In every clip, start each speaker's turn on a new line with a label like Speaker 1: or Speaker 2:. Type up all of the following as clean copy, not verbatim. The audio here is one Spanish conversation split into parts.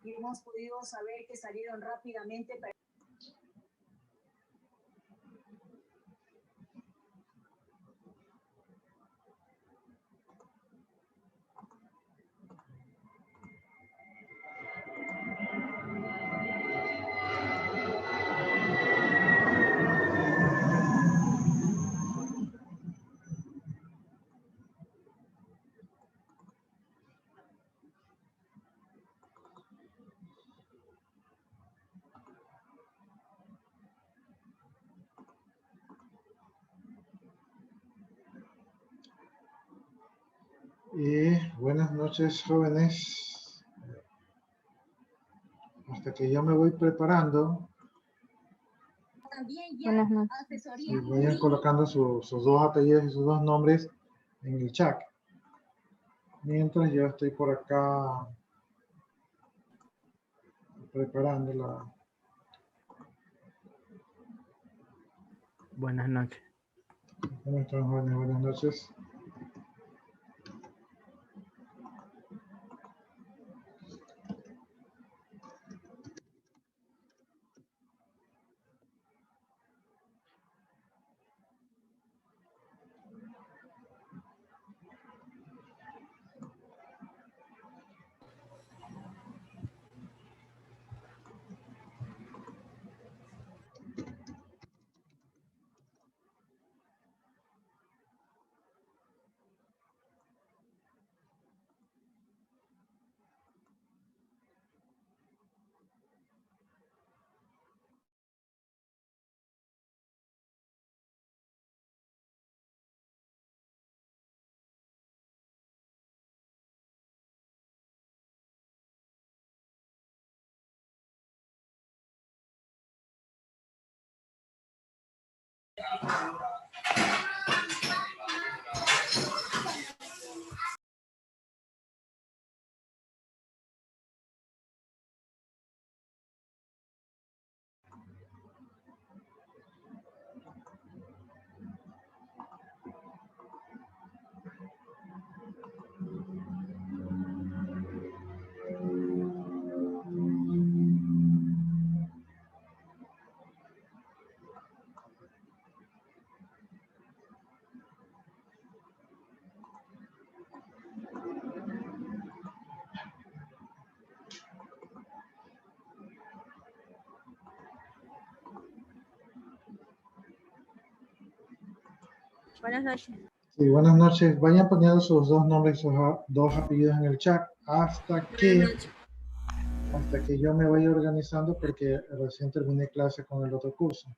Speaker 1: y hemos podido saber que salieron rápidamente para...
Speaker 2: Buenas noches, jóvenes. Hasta que yo me voy preparando,
Speaker 3: Buenas noches.
Speaker 2: y vayan colocando sus dos apellidos y sus dos nombres en el chat. Mientras yo estoy por acá preparando la...
Speaker 4: Buenas noches.
Speaker 2: ¿Cómo están, jóvenes? Buenas noches.
Speaker 3: Buenas noches.
Speaker 2: Sí, buenas noches. Vayan poniendo sus dos nombres y sus dos apellidos en el chat hasta que yo me vaya organizando, porque recién terminé clase con el otro curso.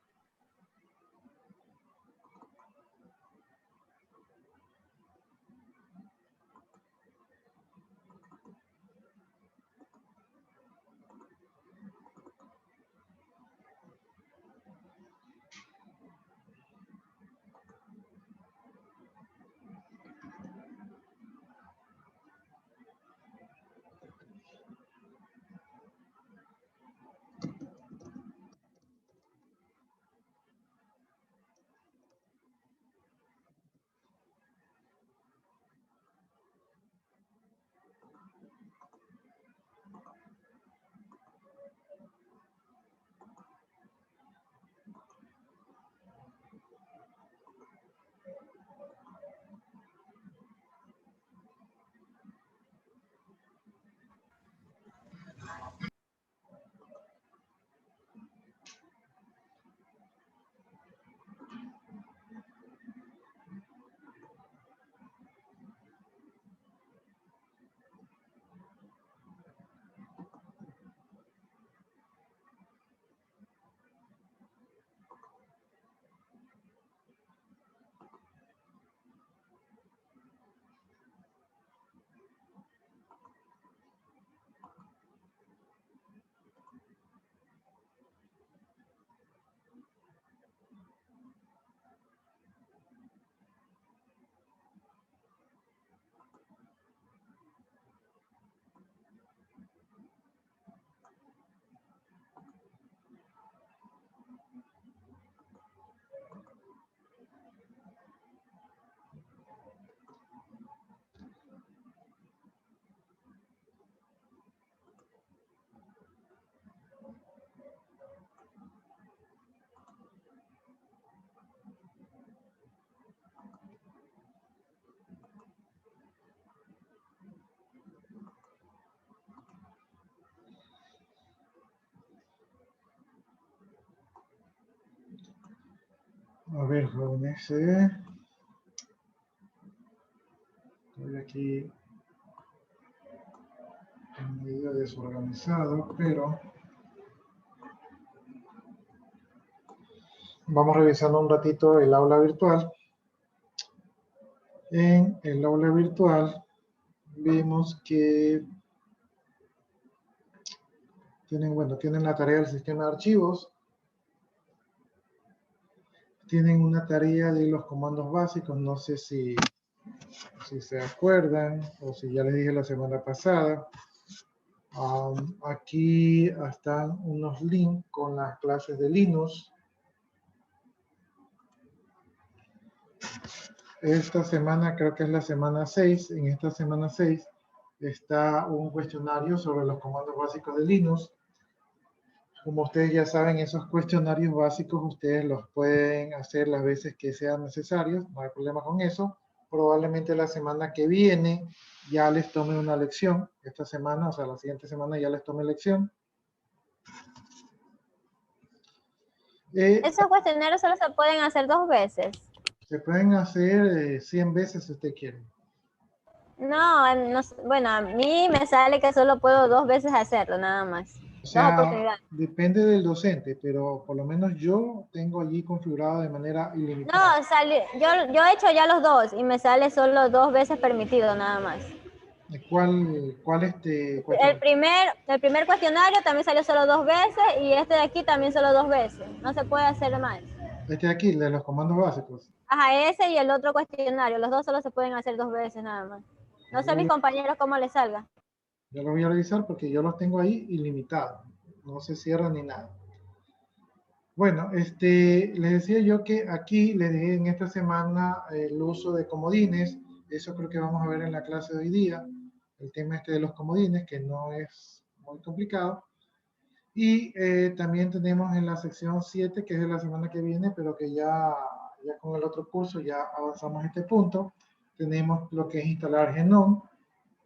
Speaker 2: A ver, jóvenes. Estoy aquí medio desorganizado, pero vamos revisando un ratito el aula virtual. En el aula virtual vimos que tienen la tarea del sistema de archivos, tienen una tarea de los comandos básicos, no sé si se acuerdan o si ya les dije la semana pasada. Aquí están unos links con las clases de Linux. Esta semana, creo que es la semana 6, en esta semana 6 está un cuestionario sobre los comandos básicos de Linux. Como ustedes ya saben, esos cuestionarios básicos ustedes los pueden hacer las veces que sean necesarios, no hay problema con eso. Probablemente la semana que viene ya les tome una lección. Esta semana, o sea, la siguiente semana ya les tome lección.
Speaker 3: Esos cuestionarios solo se pueden hacer 2 veces.
Speaker 2: Se pueden hacer 100 veces si usted quiere.
Speaker 3: No, bueno, a mí me sale que solo puedo 2 veces hacerlo, nada más.
Speaker 2: O
Speaker 3: 2
Speaker 2: sea,
Speaker 3: oportunidades.
Speaker 2: depende del docente, pero por lo menos yo tengo allí configurado de manera ilimitada.
Speaker 3: No, yo he hecho ya los 2 y me sale solo 2 veces permitido, nada más.
Speaker 2: ¿Cuál
Speaker 3: El
Speaker 2: cuestionario?
Speaker 3: primer cuestionario también salió solo 2 veces y este de aquí también solo 2 veces. No se puede hacer más.
Speaker 2: Este de aquí, de los comandos básicos.
Speaker 3: Ajá, ese y el otro cuestionario. Los 2 solo se pueden hacer 2 veces, nada más. No sé a mis compañeros cómo les salga.
Speaker 2: Yo lo voy a revisar porque yo los tengo ahí ilimitados. No se cierran ni nada. Bueno, les decía yo que aquí les dejé en esta semana el uso de comodines. Eso creo que vamos a ver en la clase de hoy día. El tema de los comodines, que no es muy complicado. Y también tenemos en la sección 7, que es de la semana que viene, pero que ya con el otro curso ya avanzamos a este punto. Tenemos lo que es instalar Genome,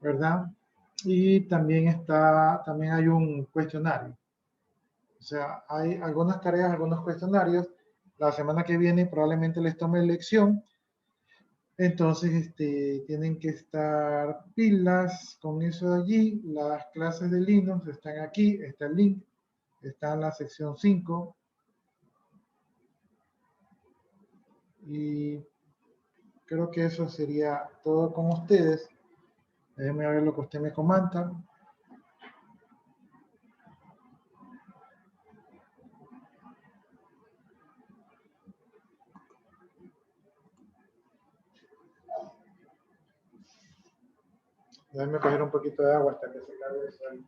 Speaker 2: ¿verdad? Y también hay un cuestionario. O sea, hay algunas tareas, algunos cuestionarios. La semana que viene probablemente les tome lección. Entonces, tienen que estar pilas con eso de allí. Las clases de Linux están aquí, está el link, está en la sección 5. Y creo que eso sería todo con ustedes. Déjenme ver lo que usted me comenta. Déjenme coger un poquito de agua hasta que se cargue eso ahí.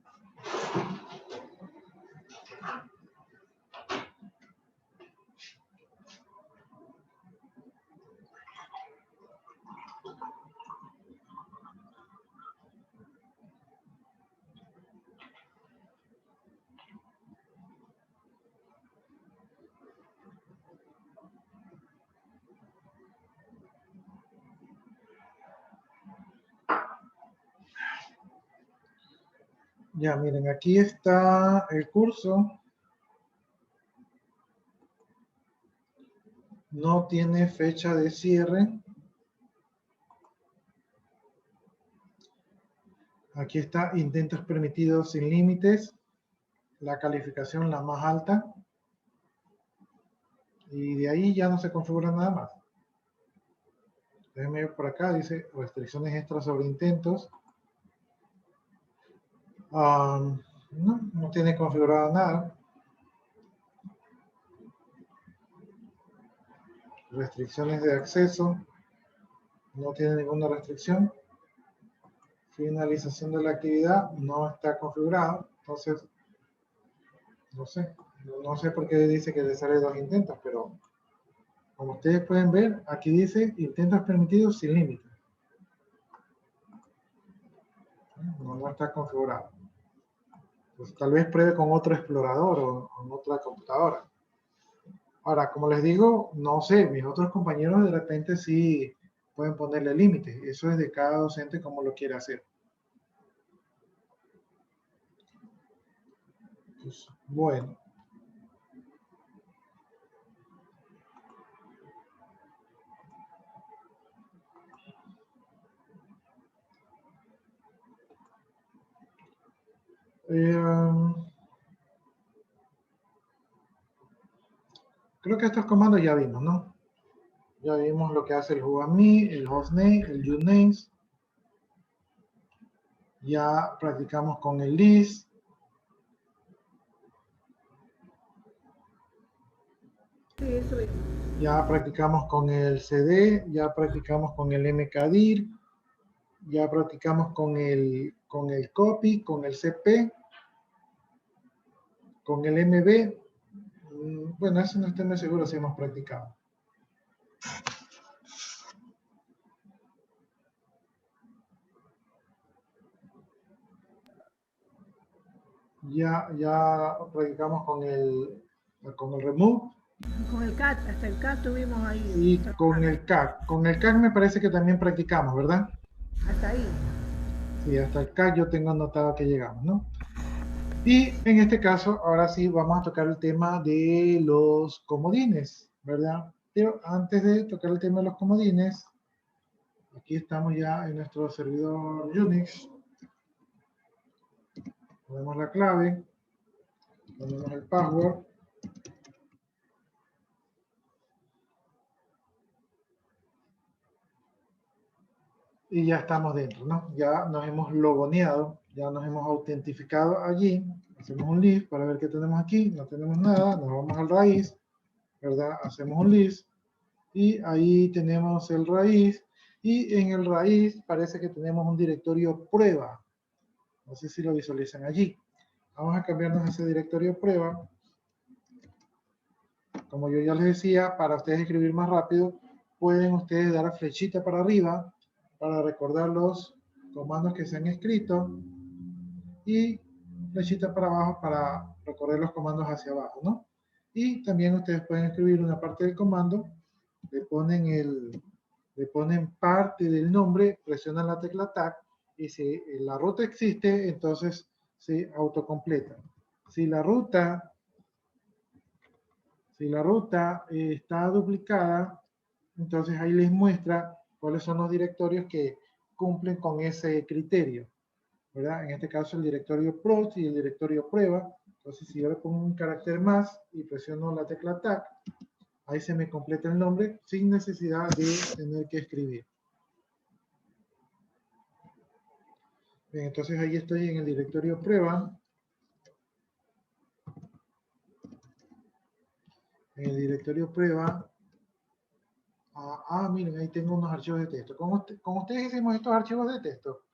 Speaker 2: Ya, miren, aquí está el curso. No tiene fecha de cierre. Aquí está intentos permitidos sin límites. La calificación la más alta. Y de ahí ya no se configura nada más. Déjenme ver por acá, dice restricciones extras sobre intentos. No tiene configurado nada. Restricciones de acceso. No tiene ninguna restricción. Finalización de la actividad no está configurado. Entonces, no sé por qué dice que le sale 2 intentos, pero como ustedes pueden ver, aquí dice intentos permitidos sin límite. No está configurado. Pues tal vez pruebe con otro explorador o con otra computadora. Ahora, como les digo, no sé, mis otros compañeros de repente sí pueden ponerle límites. Eso es de cada docente como lo quiere hacer. Pues, bueno. Creo que estos comandos ya vimos, ¿no? Ya vimos lo que hace el whoAMI, el hostname, el unames. Ya practicamos con el list.
Speaker 4: Sí, eso es.
Speaker 2: Ya practicamos con el CD, ya practicamos con el mkdir, ya practicamos con el copy, con el CP, con el MB. Bueno, eso no estoy muy seguro si hemos practicado. Ya practicamos con el remove.
Speaker 4: Con el CAT, hasta el CAT tuvimos ahí.
Speaker 2: Y con el CAC. Con el CAC me parece que también practicamos, ¿verdad?
Speaker 4: Hasta ahí.
Speaker 2: Sí, hasta el CAC yo tengo anotado que llegamos, ¿no? Y en este caso, ahora sí vamos a tocar el tema de los comodines, ¿verdad? Pero antes de tocar el tema de los comodines, aquí estamos ya en nuestro servidor Unix. Ponemos la clave, ponemos el password. Y ya estamos dentro, ¿no? Ya nos hemos logoneado, ya nos hemos autentificado allí. Hacemos un list para ver qué tenemos aquí. No tenemos nada, nos vamos al raíz, ¿verdad? Hacemos un list y ahí tenemos el raíz. Y en el raíz parece que tenemos un directorio prueba. No sé si lo visualizan allí. Vamos a cambiarnos ese directorio prueba. Como yo ya les decía, para ustedes escribir más rápido, pueden ustedes dar a flechita para arriba para recordar los comandos que se han escrito y flechita para abajo para recorrer los comandos hacia abajo, ¿no? Y también ustedes pueden escribir una parte del comando, le ponen parte del nombre, presionan la tecla Tab y si la ruta existe, entonces se autocompleta. Si la ruta está duplicada, entonces ahí les muestra cuáles son los directorios que cumplen con ese criterio, ¿verdad? En este caso el directorio prost y el directorio prueba. Entonces si yo le pongo un carácter más y presiono la tecla Tab, ahí se me completa el nombre sin necesidad de tener que escribir. Bien, entonces ahí estoy en el directorio prueba. En el directorio prueba. Miren, ahí tengo unos archivos de texto. ¿Con ustedes hicimos estos archivos de texto?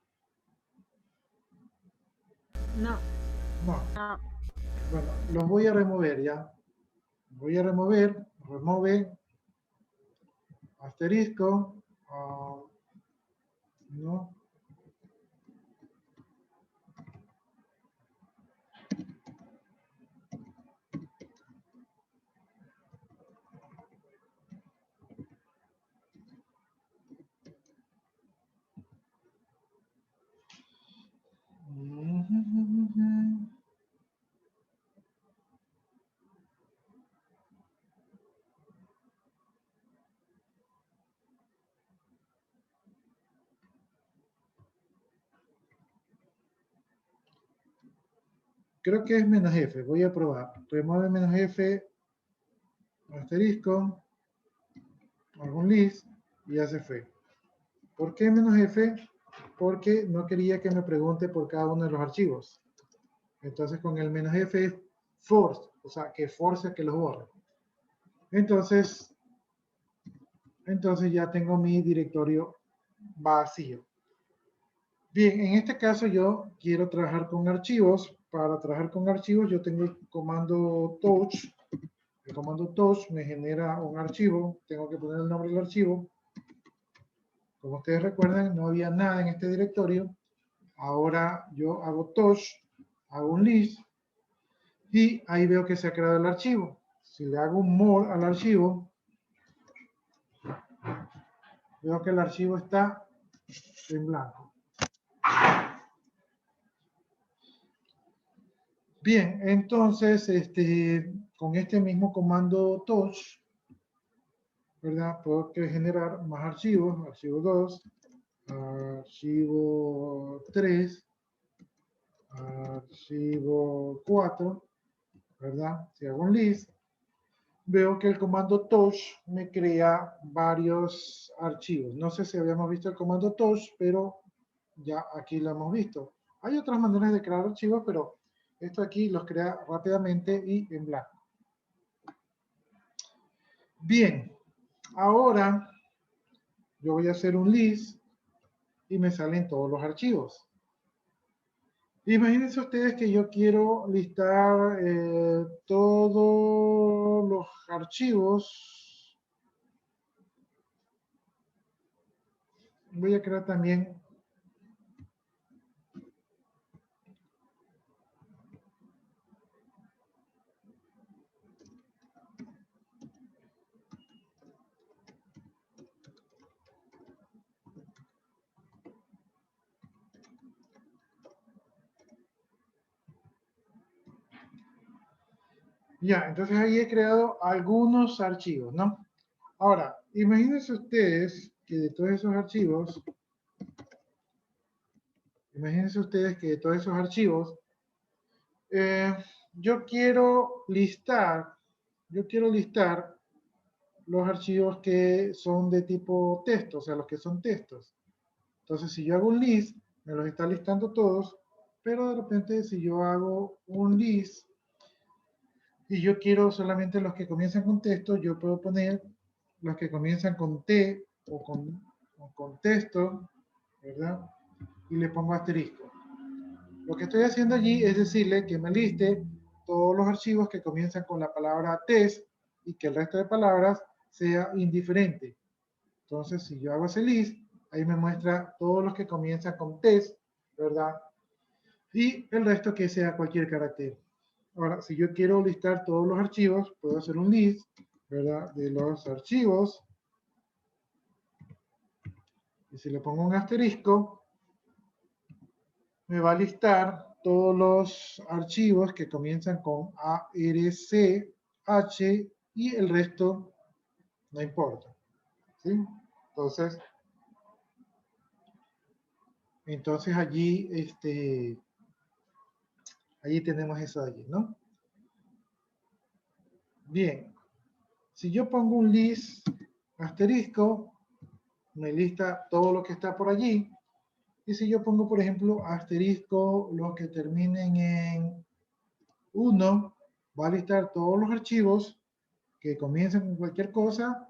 Speaker 4: No.
Speaker 2: No.
Speaker 3: No.
Speaker 2: Bueno, los voy a remover ya. Voy a remover, asterisco, no. Creo que es menos F, voy a probar. Remueve menos F, asterisco, algún list y ya se fue. ¿Por qué menos F? Porque no quería que me pregunte por cada uno de los archivos. Entonces con el menos F es force, o sea, que force a que los borre. Entonces ya tengo mi directorio vacío. Bien, en este caso yo quiero trabajar con archivos. Para trabajar con archivos yo tengo el comando touch. El comando touch me genera un archivo. Tengo que poner el nombre del archivo. Como ustedes recuerdan, no había nada en este directorio. Ahora yo hago touch, hago un list y ahí veo que se ha creado el archivo. Si le hago un more al archivo, veo que el archivo está en blanco. Bien, entonces con este mismo comando touch, ¿verdad? Puedo generar más archivos, archivo 2, archivo 3, archivo 4, ¿verdad? Si hago un list, veo que el comando touch me crea varios archivos. No sé si habíamos visto el comando touch, pero ya aquí lo hemos visto. Hay otras maneras de crear archivos, pero esto aquí los crea rápidamente y en blanco. Bien, ahora yo voy a hacer un list y me salen todos los archivos. Imagínense ustedes que yo quiero listar todos los archivos. Voy a crear también ya, entonces ahí he creado algunos archivos, ¿no? Ahora, imagínense ustedes que de todos esos archivos, eh, yo quiero listar, los archivos que son de tipo texto, o sea, los que son textos. Entonces, si yo hago un list, me los está listando todos, pero de repente si yo hago un list y yo quiero solamente los que comienzan con texto, yo puedo poner los que comienzan con T o con texto, ¿verdad? Y le pongo asterisco. Lo que estoy haciendo allí es decirle que me liste todos los archivos que comienzan con la palabra test y que el resto de palabras sea indiferente. Entonces, si yo hago ese list, ahí me muestra todos los que comienzan con test, ¿verdad? Y el resto que sea cualquier carácter. Ahora, si yo quiero listar todos los archivos, puedo hacer un list, ¿verdad? De los archivos. Y si le pongo un asterisco, me va a listar todos los archivos que comienzan con A, R, C, H y el resto no importa. ¿Sí? Entonces allí, allí tenemos eso allí, ¿no? Bien, si yo pongo un list asterisco, me lista todo lo que está por allí. Y si yo pongo, por ejemplo, asterisco, los que terminen en 1, va a listar todos los archivos que comiencen con cualquier cosa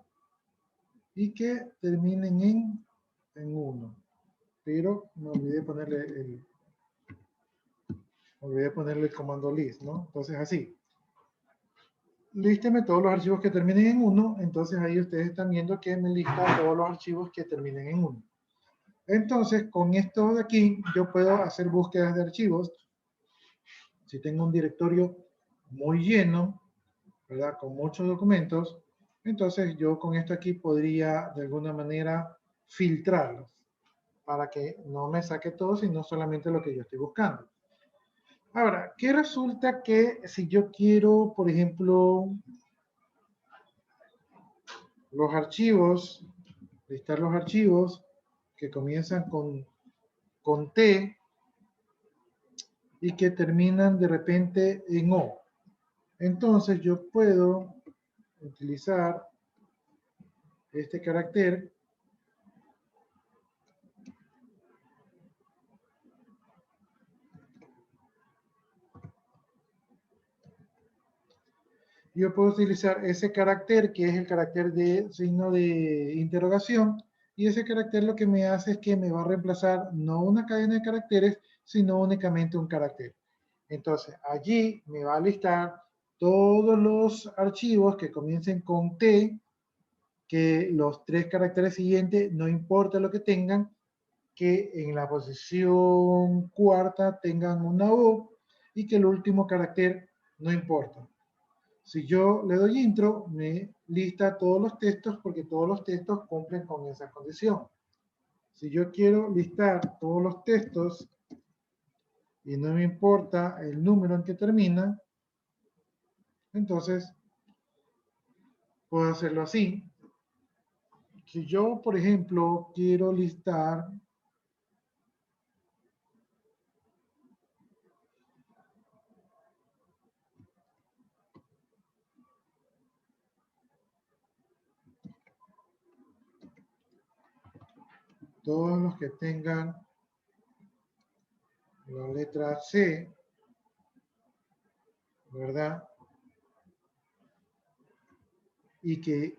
Speaker 2: y que terminen en 1. Pero me olvidé ponerle el comando list, ¿no? Entonces así. Lísteme todos los archivos que terminen en 1. Entonces ahí ustedes están viendo que me lista todos los archivos que terminen en 1. Entonces, con esto de aquí, yo puedo hacer búsquedas de archivos. Si tengo un directorio muy lleno, ¿verdad? Con muchos documentos, entonces yo con esto aquí podría de alguna manera filtrarlos para que no me saque todo, sino solamente lo que yo estoy buscando. Ahora, ¿qué resulta que si yo quiero, por ejemplo, los archivos, listar los archivos que comienzan con T y que terminan de repente en O? Entonces yo puedo utilizar este carácter yo puedo utilizar ese carácter que es el carácter de signo de interrogación y ese carácter lo que me hace es que me va a reemplazar no una cadena de caracteres sino únicamente un carácter. Entonces allí me va a listar todos los archivos que comiencen con T, que los 3 caracteres siguientes no importa lo que tengan, que en la posición cuarta tengan una O y que el último carácter no importa. Si yo le doy intro, me lista todos los textos porque todos los textos cumplen con esa condición. Si yo quiero listar todos los textos y no me importa el número en que termina, entonces puedo hacerlo así. Si yo, por ejemplo, quiero listar todos los que tengan la letra C, ¿verdad? Y que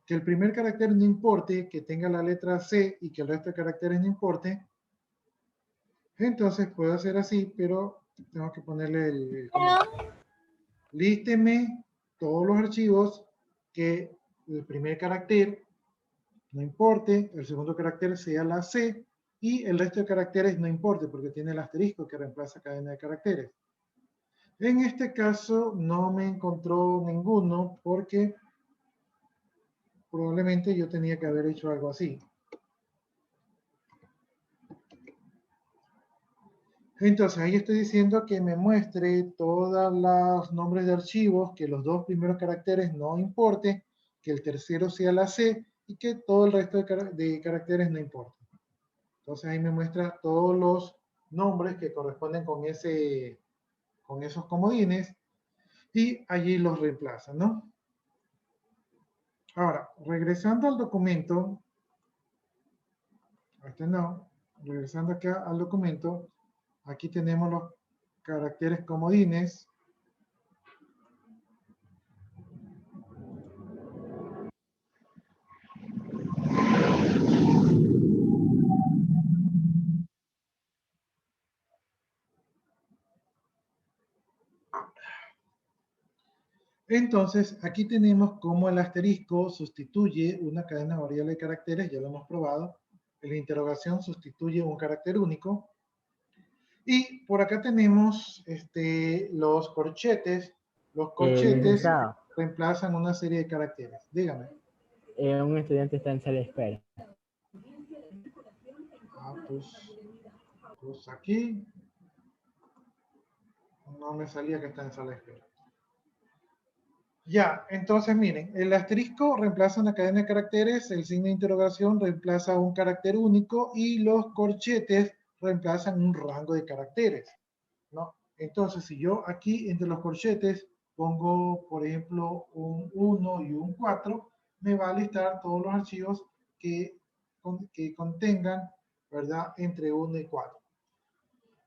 Speaker 2: el primer carácter no importe, que tenga la letra C y que el resto de caracteres no importe, entonces puedo hacer así, pero tengo que ponerle el comando. Lísteme todos los archivos que el primer carácter no importe, el segundo carácter sea la C y el resto de caracteres no importe porque tiene el asterisco que reemplaza cadena de caracteres. En este caso no me encontró ninguno porque probablemente yo tenía que haber hecho algo así. Entonces ahí estoy diciendo que me muestre todos los nombres de archivos, que los dos primeros caracteres no importe, que el tercero sea la C y que todo el resto de caracteres no importa. Entonces ahí me muestra todos los nombres que corresponden con esos comodines y allí los reemplaza, ¿no? Ahora, regresando al documento, regresando acá al documento, aquí tenemos los caracteres comodines. Entonces, aquí tenemos cómo el asterisco sustituye una cadena variable de caracteres, ya lo hemos probado. La interrogación sustituye un carácter único. Y por acá tenemos los corchetes. Los corchetes
Speaker 5: Licenciado,
Speaker 2: reemplazan una serie de caracteres. Dígame.
Speaker 5: un estudiante está en sala de espera.
Speaker 2: Pues aquí no me salía que está en sala de espera. Ya, entonces miren, el asterisco reemplaza una cadena de caracteres, el signo de interrogación reemplaza un carácter único y los corchetes reemplazan un rango de caracteres, ¿no? Entonces, si yo aquí entre los corchetes pongo, por ejemplo, un 1 y un 4, me va a listar todos los archivos que contengan, ¿verdad?, entre 1 y 4.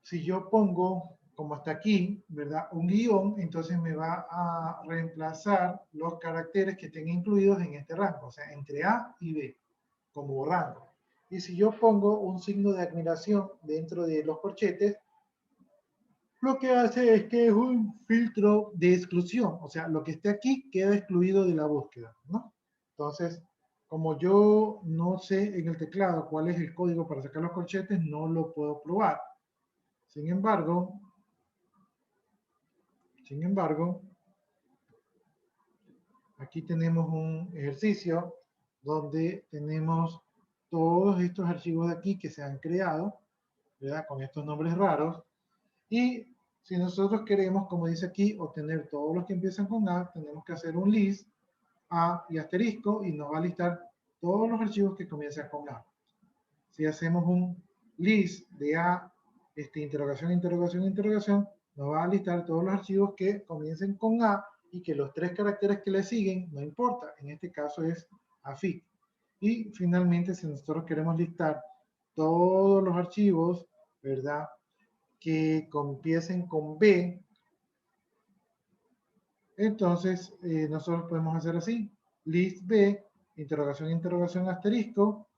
Speaker 2: Si yo pongo, como está aquí, ¿verdad?, un guión, entonces me va a reemplazar los caracteres que estén incluidos en este rango, o sea, entre A y B, como rango. Y si yo pongo un signo de admiración dentro de los corchetes, lo que hace es que es un filtro de exclusión, o sea, lo que esté aquí queda excluido de la búsqueda, ¿no? Entonces, como yo no sé en el teclado cuál es el código para sacar los corchetes, no lo puedo probar. Sin embargo, aquí tenemos un ejercicio donde tenemos todos estos archivos de aquí que se han creado, ¿verdad?, con estos nombres raros. Y si nosotros queremos, como dice aquí, obtener todos los que empiezan con A, tenemos que hacer un list A y asterisco y nos va a listar todos los archivos que comienzan con A. Si hacemos un list de A, interrogación, interrogación, interrogación, nos va a listar todos los archivos que comiencen con A y que los tres caracteres que le siguen no importa. En este caso es AFIC. Y finalmente, si nosotros queremos listar todos los archivos, ¿verdad?, que comiencen con B, entonces nosotros podemos hacer así, list B, interrogación, interrogación, asterisco,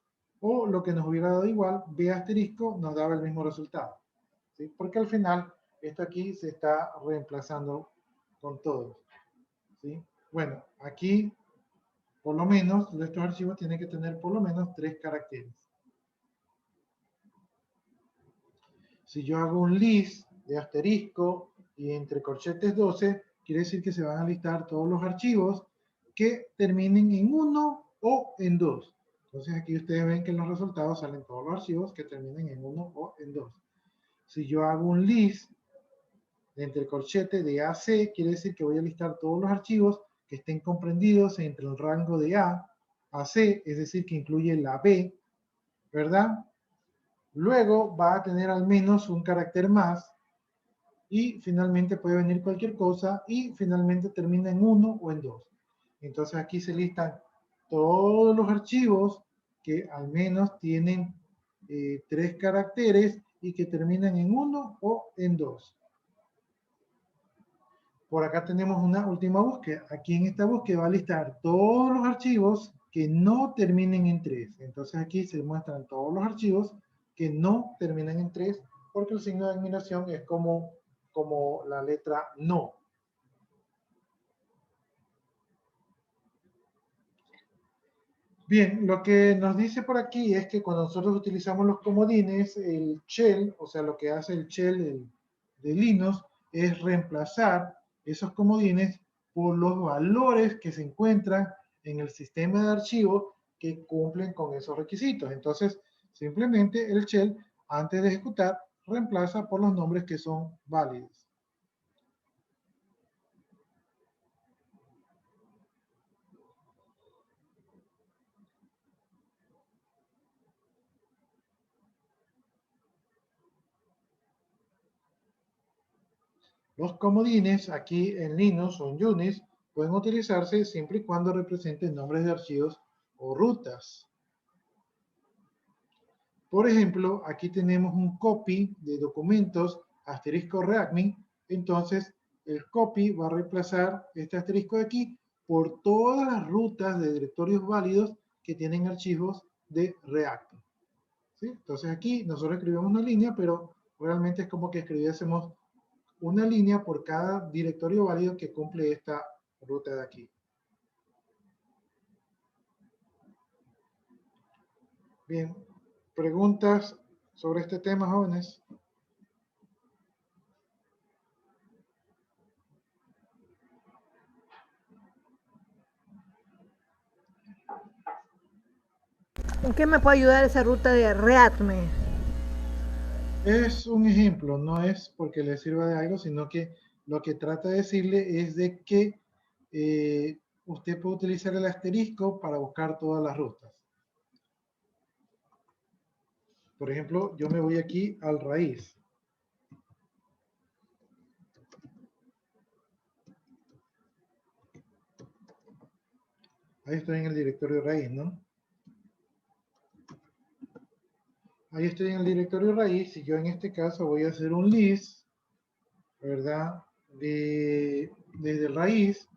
Speaker 2: o lo que nos hubiera dado igual, B asterisco, nos daba el mismo resultado, ¿sí? Porque al final esto aquí se está reemplazando con todos, ¿sí? Bueno, aquí por lo menos estos archivos tienen que tener por lo menos 3 caracteres. Si yo hago un list de asterisco y entre corchetes 12, quiere decir que se van a listar todos los archivos que terminen en 1 o en 2. Entonces aquí ustedes ven que en los resultados salen todos los archivos que terminen en 1 o en 2. Si yo hago un list de entre corchete de AC, quiere decir que voy a listar todos los archivos que estén comprendidos entre el rango de A a C, es decir, que incluye la B, ¿verdad? Luego va a tener al menos un carácter más y finalmente puede venir cualquier cosa y finalmente termina en 1 o en 2. Entonces aquí se listan todos los archivos que al menos tienen 3 caracteres y que terminan en 1 o en 2. Por acá tenemos una última búsqueda. Aquí en esta búsqueda va a listar todos los archivos que no terminen en 3. Entonces aquí se muestran todos los archivos que no terminan en 3 porque el signo de admiración es como la letra no. Bien, lo que nos dice por aquí es que cuando nosotros utilizamos los comodines, el shell, o sea, lo que hace el shell de Linux es reemplazar esos comodines por los valores que se encuentran en el sistema de archivos que cumplen con esos requisitos. Entonces, simplemente el shell, antes de ejecutar, reemplaza por los nombres que son válidos. Los comodines aquí en Linux o en Unix pueden utilizarse siempre y cuando representen nombres de archivos o rutas. Por ejemplo, aquí tenemos un copy de documentos asterisco readme. Entonces, el copy va a reemplazar este asterisco de aquí por todas las rutas de directorios válidos que tienen archivos de readme. ¿Sí? Entonces aquí nosotros escribimos una línea, pero realmente es como que escribiésemos una línea por cada directorio válido que cumple esta ruta de aquí. Bien, preguntas sobre este tema, jóvenes.
Speaker 4: ¿En qué me puede ayudar esa ruta de readme?
Speaker 2: Es un ejemplo, no es porque le sirva de algo, sino que lo que trata de decirle es de que usted puede utilizar el asterisco para buscar todas las rutas. Por ejemplo, yo me voy aquí al raíz. Ahí estoy en el directorio raíz, ¿no? Ahí estoy en el directorio raíz y yo en este caso voy a hacer un list, ¿verdad? Desde el raíz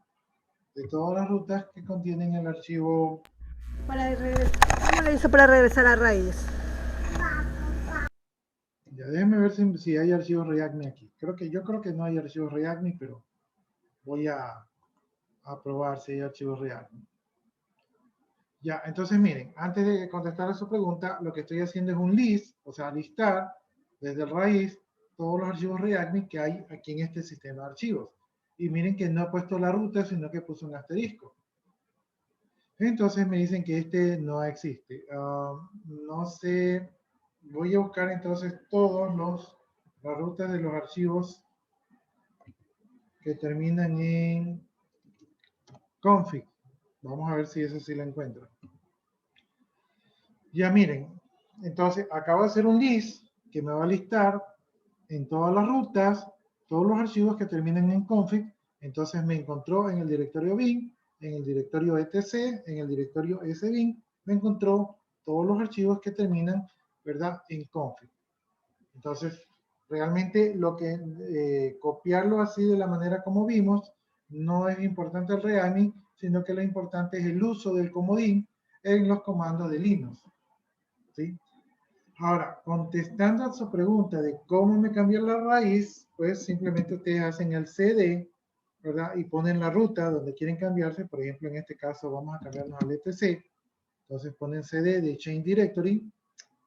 Speaker 2: de todas las rutas que contienen el archivo.
Speaker 4: ¿Cómo le hizo para regresar a raíz?
Speaker 2: Ya déjenme ver si hay archivos readme aquí. Yo creo que no hay archivos readme, pero voy a probar si hay archivos readme. Ya, entonces miren, antes de contestar a su pregunta, lo que estoy haciendo es un list, o sea, listar desde el raíz todos los archivos readme que hay aquí en este sistema de archivos. Y miren que no he puesto la ruta, sino que puse un asterisco. Entonces me dicen que este no existe. No sé, voy a buscar entonces las rutas de los archivos que terminan en config. Vamos a ver si eso sí la encuentro. Ya miren, entonces acabo de hacer un list que me va a listar en todas las rutas, todos los archivos que terminan en config. Entonces me encontró en el directorio bin, en el directorio etc, en el directorio sbin, me encontró todos los archivos que terminan, ¿verdad?, en config. Entonces, realmente lo que copiarlo así de la manera como vimos, no es importante el readme, sino que lo importante es el uso del comodín en los comandos de Linux. ¿Sí? Ahora, contestando a su pregunta de cómo me cambió la raíz, pues simplemente ustedes hacen el cd, ¿verdad? Y ponen la ruta donde quieren cambiarse. Por ejemplo, en este caso vamos a cambiarnos al etc. Entonces ponen cd de change directory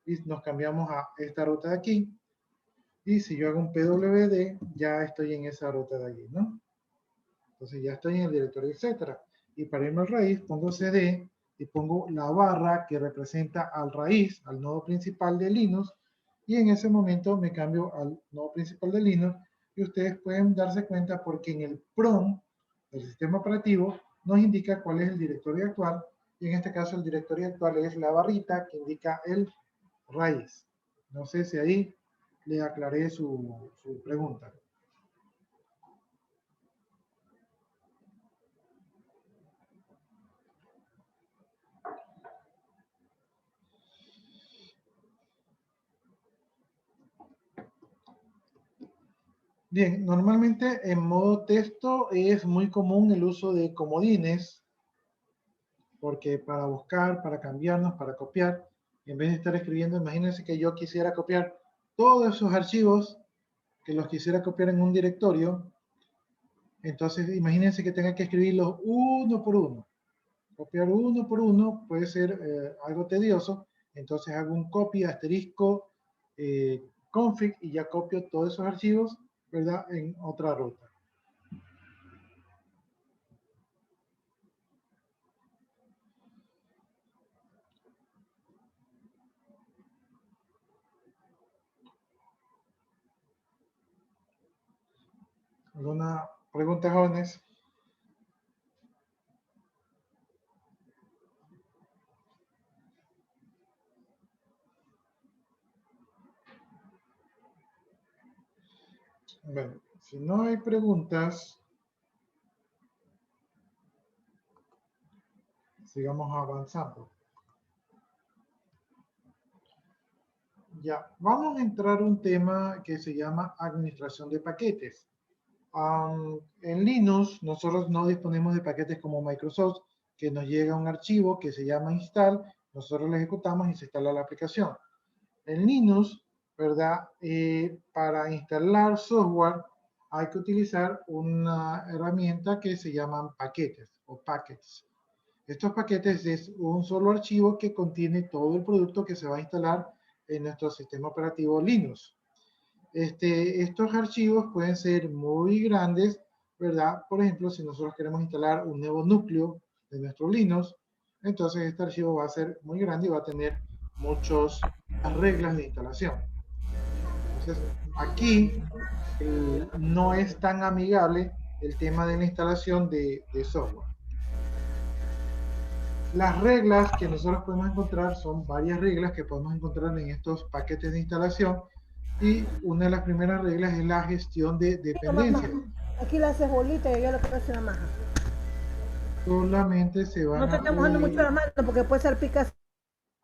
Speaker 2: y nos cambiamos a esta ruta de aquí. Y si yo hago un pwd, ya estoy en esa ruta de allí, ¿no? Entonces ya estoy en el directorio, etcétera. Y para irme al raíz, pongo cd y pongo la barra que representa al raíz, al nodo principal de Linux, y en ese momento me cambio al nodo principal de Linux, y ustedes pueden darse cuenta porque en el PROM del sistema operativo nos indica cuál es el directorio actual, y en este caso el directorio actual es la barrita que indica el raíz. No sé si ahí le aclaré su pregunta. Bien, normalmente en modo texto es muy común el uso de comodines, porque para buscar, para cambiarnos, para copiar, en vez de estar escribiendo, imagínense que yo quisiera copiar todos esos archivos, que los quisiera copiar en un directorio, entonces imagínense que tenga que escribirlos uno por uno. Copiar uno por uno puede ser algo tedioso, entonces hago un copy asterisco config y ya copio todos esos archivos, ¿verdad? En otra ruta. ¿Alguna pregunta, jóvenes? Bueno, si no hay preguntas, sigamos avanzando. Ya, vamos a entrar a un tema que se llama administración de paquetes. En Linux, nosotros no disponemos de paquetes como Microsoft, que nos llega un archivo que se llama install, nosotros lo ejecutamos y se instala la aplicación. En Linux, ¿verdad? Para instalar software hay que utilizar una herramienta que se llaman paquetes o packets. Estos paquetes es un solo archivo que contiene todo el producto que se va a instalar en nuestro sistema operativo Linux. Estos archivos pueden ser muy grandes, ¿verdad? Por ejemplo, si nosotros queremos instalar un nuevo núcleo de nuestro Linux, entonces este archivo va a ser muy grande y va a tener muchas reglas de instalación. Entonces, aquí no es tan amigable el tema de la instalación de software. Las reglas que nosotros podemos encontrar son varias reglas que podemos encontrar en estos paquetes de instalación y una de las primeras reglas es la gestión de dependencias.
Speaker 4: Aquí la haces bolita y yo la quiero hacer una maja.
Speaker 2: Solamente se van
Speaker 4: No te
Speaker 2: a
Speaker 4: estás mojando mucho
Speaker 2: poder,
Speaker 4: las manos porque puede ser picas.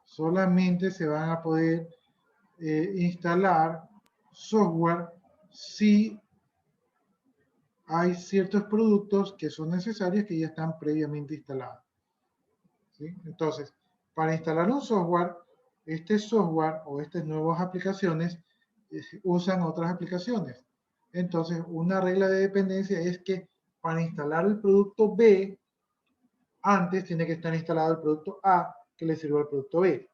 Speaker 2: solamente se van a poder instalar software si hay ciertos productos que son necesarios que ya están previamente instalados. ¿Sí? Entonces, para instalar un software, este software o estas nuevas aplicaciones usan otras aplicaciones. Entonces, una regla de dependencia es que para instalar el producto B, antes tiene que estar instalado el producto A que le sirva al producto B.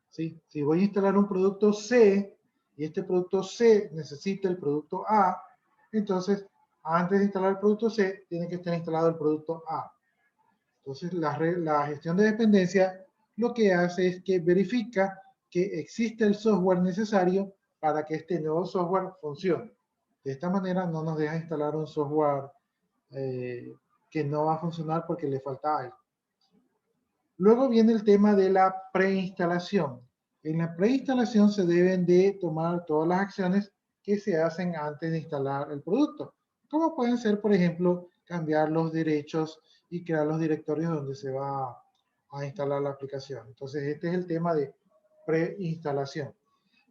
Speaker 2: ¿Sí? Si voy a instalar un producto C y este producto C necesita el producto A, entonces antes de instalar el producto C tiene que estar instalado el producto A. Entonces la gestión de dependencia lo que hace es que verifica que existe el software necesario para que este nuevo software funcione. De esta manera no nos deja instalar un software que no va a funcionar porque le falta algo. Luego viene el tema de la preinstalación. En la preinstalación se deben de tomar todas las acciones que se hacen antes de instalar el producto. Como pueden ser, por ejemplo, cambiar los derechos y crear los directorios donde se va a instalar la aplicación. Entonces, este es el tema de preinstalación.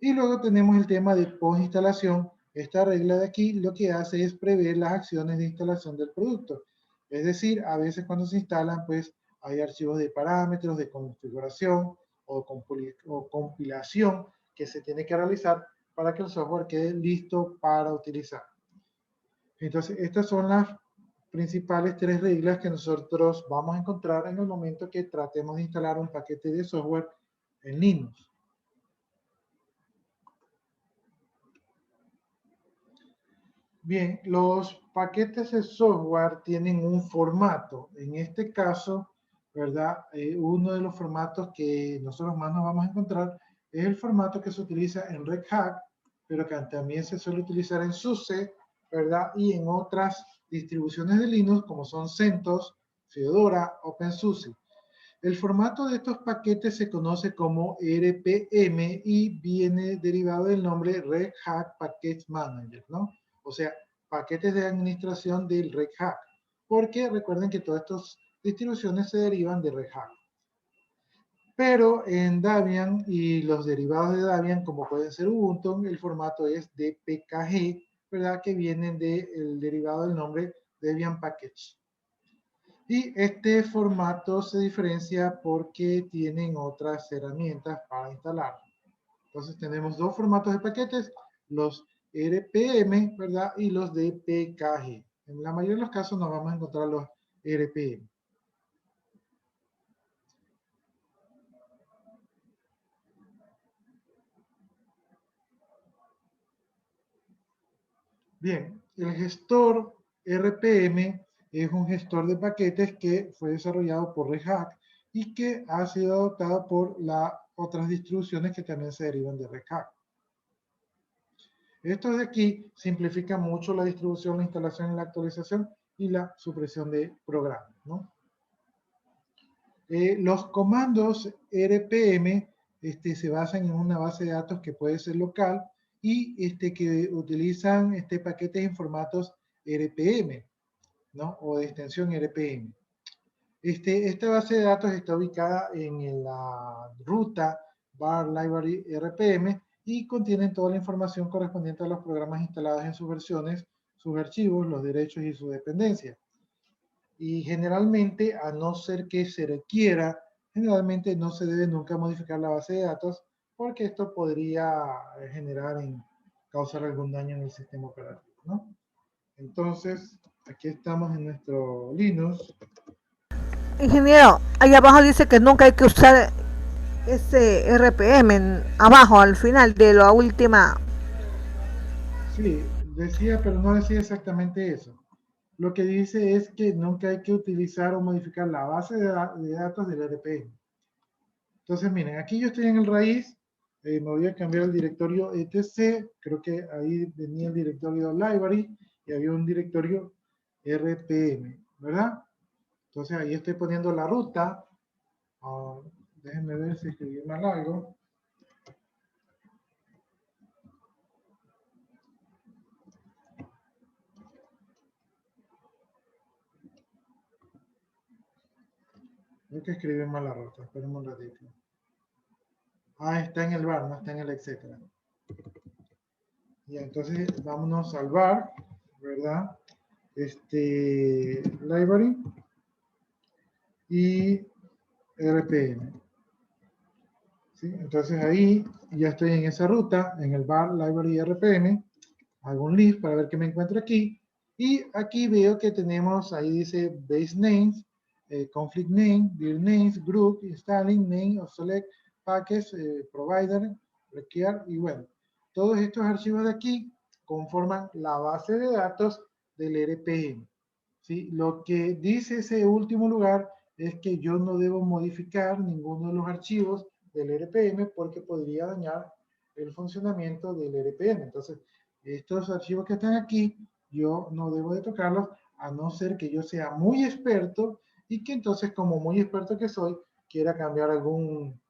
Speaker 2: Y luego tenemos el tema de postinstalación. Esta regla de aquí lo que hace es prever las acciones de instalación del producto. Es decir, a veces cuando se instalan, pues hay archivos de parámetros, de configuración o compilación que se tiene que realizar para que el software quede listo para utilizar. Entonces, estas son las principales tres reglas que nosotros vamos a encontrar en el momento que tratemos de instalar un paquete de software en Linux. Bien, los paquetes de software tienen un formato. En este caso, ¿verdad? Uno de los formatos que nosotros más nos vamos a encontrar es el formato que se utiliza en Red Hat, pero que también se suele utilizar en SUSE, ¿verdad? Y en otras distribuciones de Linux como son CentOS, Fedora, OpenSUSE. El formato de estos paquetes se conoce como RPM y viene derivado del nombre Red Hat Package Manager, ¿no? O sea, paquetes de administración del Red Hat. Porque recuerden que todas estas distribuciones se derivan de Red Hat. Pero en Debian y los derivados de Debian, como pueden ser Ubuntu, el formato es DPKG ¿verdad? Que vienen del derivado del nombre Debian Package. Y este formato se diferencia porque tienen otras herramientas para instalar. Entonces tenemos dos formatos de paquetes, los RPM, ¿verdad? Y los de PKG. En la mayoría de los casos nos vamos a encontrar los RPM. Bien, el gestor RPM es un gestor de paquetes que fue desarrollado por Red Hat y que ha sido adoptado por las otras distribuciones que también se derivan de Red Hat. Esto de aquí simplifica mucho la distribución, la instalación, la actualización y la supresión de programas, ¿no? Los comandos RPM se basan en una base de datos que puede ser local y que utilizan paquetes en formatos RPM, ¿no? O de extensión RPM. Esta base de datos está ubicada en la ruta var library RPM y contienen toda la información correspondiente a los programas instalados en sus versiones, sus archivos, los derechos y sus dependencias. Y generalmente, a no ser que se requiera, generalmente no se debe nunca modificar la base de datos porque esto podría causar algún daño en el sistema operativo, ¿no? Entonces, aquí estamos en nuestro Linux.
Speaker 4: Ingeniero, ahí abajo dice que nunca hay que usar ese RPM abajo, al final de la última.
Speaker 2: Sí, decía, pero no decía exactamente eso. Lo que dice es que nunca hay que utilizar o modificar la base de datos del RPM. Entonces, miren, aquí yo estoy en el raíz, me voy a cambiar el directorio etc, creo que ahí venía el directorio library y había un directorio RPM, ¿verdad? Entonces ahí estoy poniendo la ruta. Déjenme ver si escribí mal algo. Creo que escribí mal la ruta, espérenme un ratito. Está en el var, no está en el etcétera. Ya, entonces vámonos al var, ¿verdad? Library y RPM. ¿Sí? Entonces ahí ya estoy en esa ruta, en el var library RPM. Hago un list para ver qué me encuentro aquí. Y aquí veo que tenemos, ahí dice base names, conflict name, dir names, group, installing, name of select, package, provider, require, y bueno, todos estos archivos de aquí conforman la base de datos del RPM. ¿Sí? Lo que dice ese último lugar es que yo no debo modificar ninguno de los archivos del RPM porque podría dañar el funcionamiento del RPM. Entonces, estos archivos que están aquí, yo no debo de tocarlos a no ser que yo sea muy experto y que entonces, como muy experto que soy, quiera cambiar algún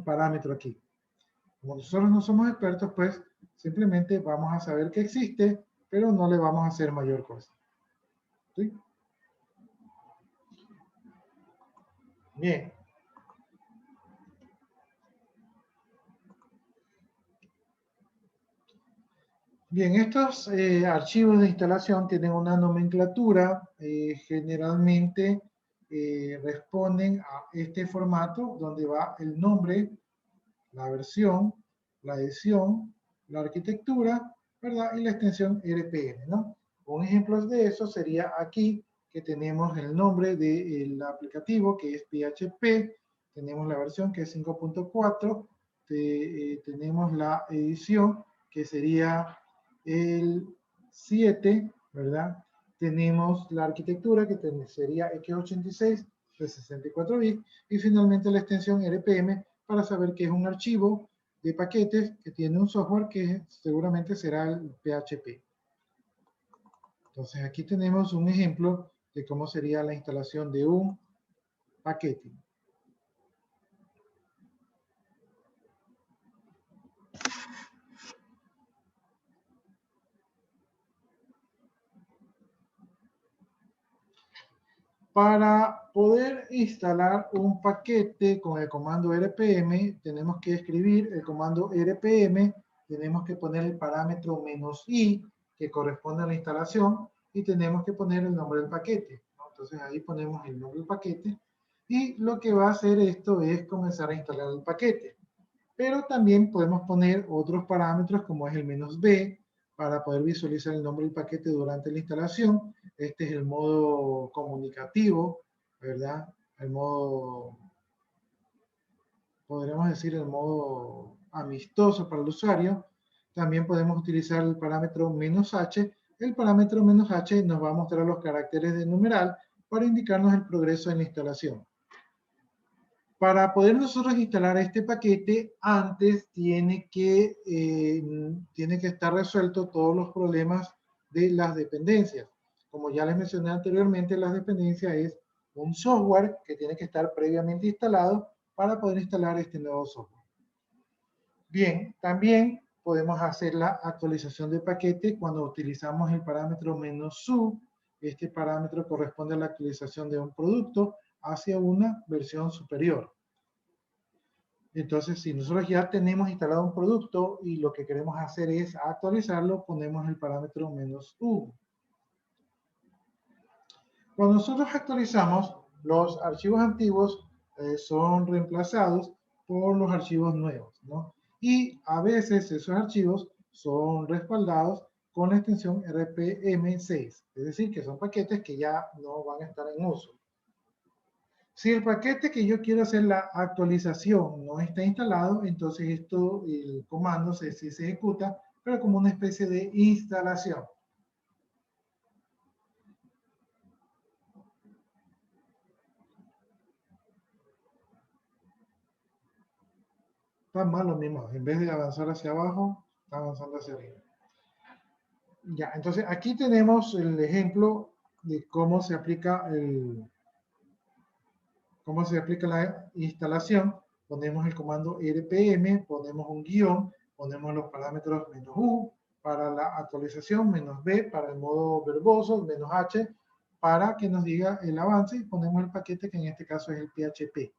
Speaker 2: parámetro aquí. Como nosotros no somos expertos, pues simplemente vamos a saber que existe, pero no le vamos a hacer mayor cosa. ¿Sí? Bien. Bien, estos archivos de instalación tienen una nomenclatura, generalmente responden a este formato donde va el nombre, la versión, la edición, la arquitectura, ¿verdad? Y la extensión RPM, ¿no? Un ejemplo de eso sería aquí, que tenemos el nombre del aplicativo, que es PHP, tenemos la versión que es 5.4, tenemos la edición, que sería el 7, ¿verdad? Tenemos la arquitectura, que sería x86 de 64 bits, y finalmente la extensión RPM, para saber que es un archivo de paquetes que tiene un software que seguramente será el PHP. Entonces aquí tenemos un ejemplo de cómo sería la instalación de un paquete. Para poder instalar un paquete con el comando RPM, tenemos que escribir el comando RPM tenemos que poner el parámetro "-i", que corresponde a la instalación, y tenemos que poner el nombre del paquete, ¿no? Entonces ahí ponemos el nombre del paquete, y lo que va a hacer esto es comenzar a instalar el paquete. Pero también podemos poner otros parámetros como es el "-b", para poder visualizar el nombre del paquete durante la instalación. Este es el modo comunicativo, ¿verdad? El modo, podríamos decir, el modo amistoso para el usuario. También podemos utilizar el parámetro "-h". El parámetro "-h" nos va a mostrar los caracteres de numeral para indicarnos el progreso en la instalación. Para poder nosotros instalar este paquete, antes tiene que estar resuelto todos los problemas de las dependencias. Como ya les mencioné anteriormente, las dependencias es un software que tiene que estar previamente instalado para poder instalar este nuevo software. Bien, también podemos hacer la actualización de paquete cuando utilizamos el parámetro "-su". Este parámetro corresponde a la actualización de un producto hacia una versión superior. Entonces, si nosotros ya tenemos instalado un producto y lo que queremos hacer es actualizarlo, ponemos el parámetro "-u". Cuando nosotros actualizamos, los archivos antiguos son reemplazados por los archivos nuevos, ¿no? Y a veces esos archivos son respaldados con la extensión RPM6, es decir, que son paquetes que ya no van a estar en uso. Si el paquete que yo quiero hacer la actualización no está instalado, entonces el comando sí se ejecuta, pero como una especie de instalación. Está mal lo mismo, en vez de avanzar hacia abajo, está avanzando hacia arriba. Ya, entonces aquí tenemos el ejemplo de cómo se aplica la instalación. Ponemos el comando RPM, ponemos un guión, ponemos los parámetros "-u" para la actualización, "-b" para el modo verboso, "-h" para que nos diga el avance, y ponemos el paquete que en este caso es el PHP.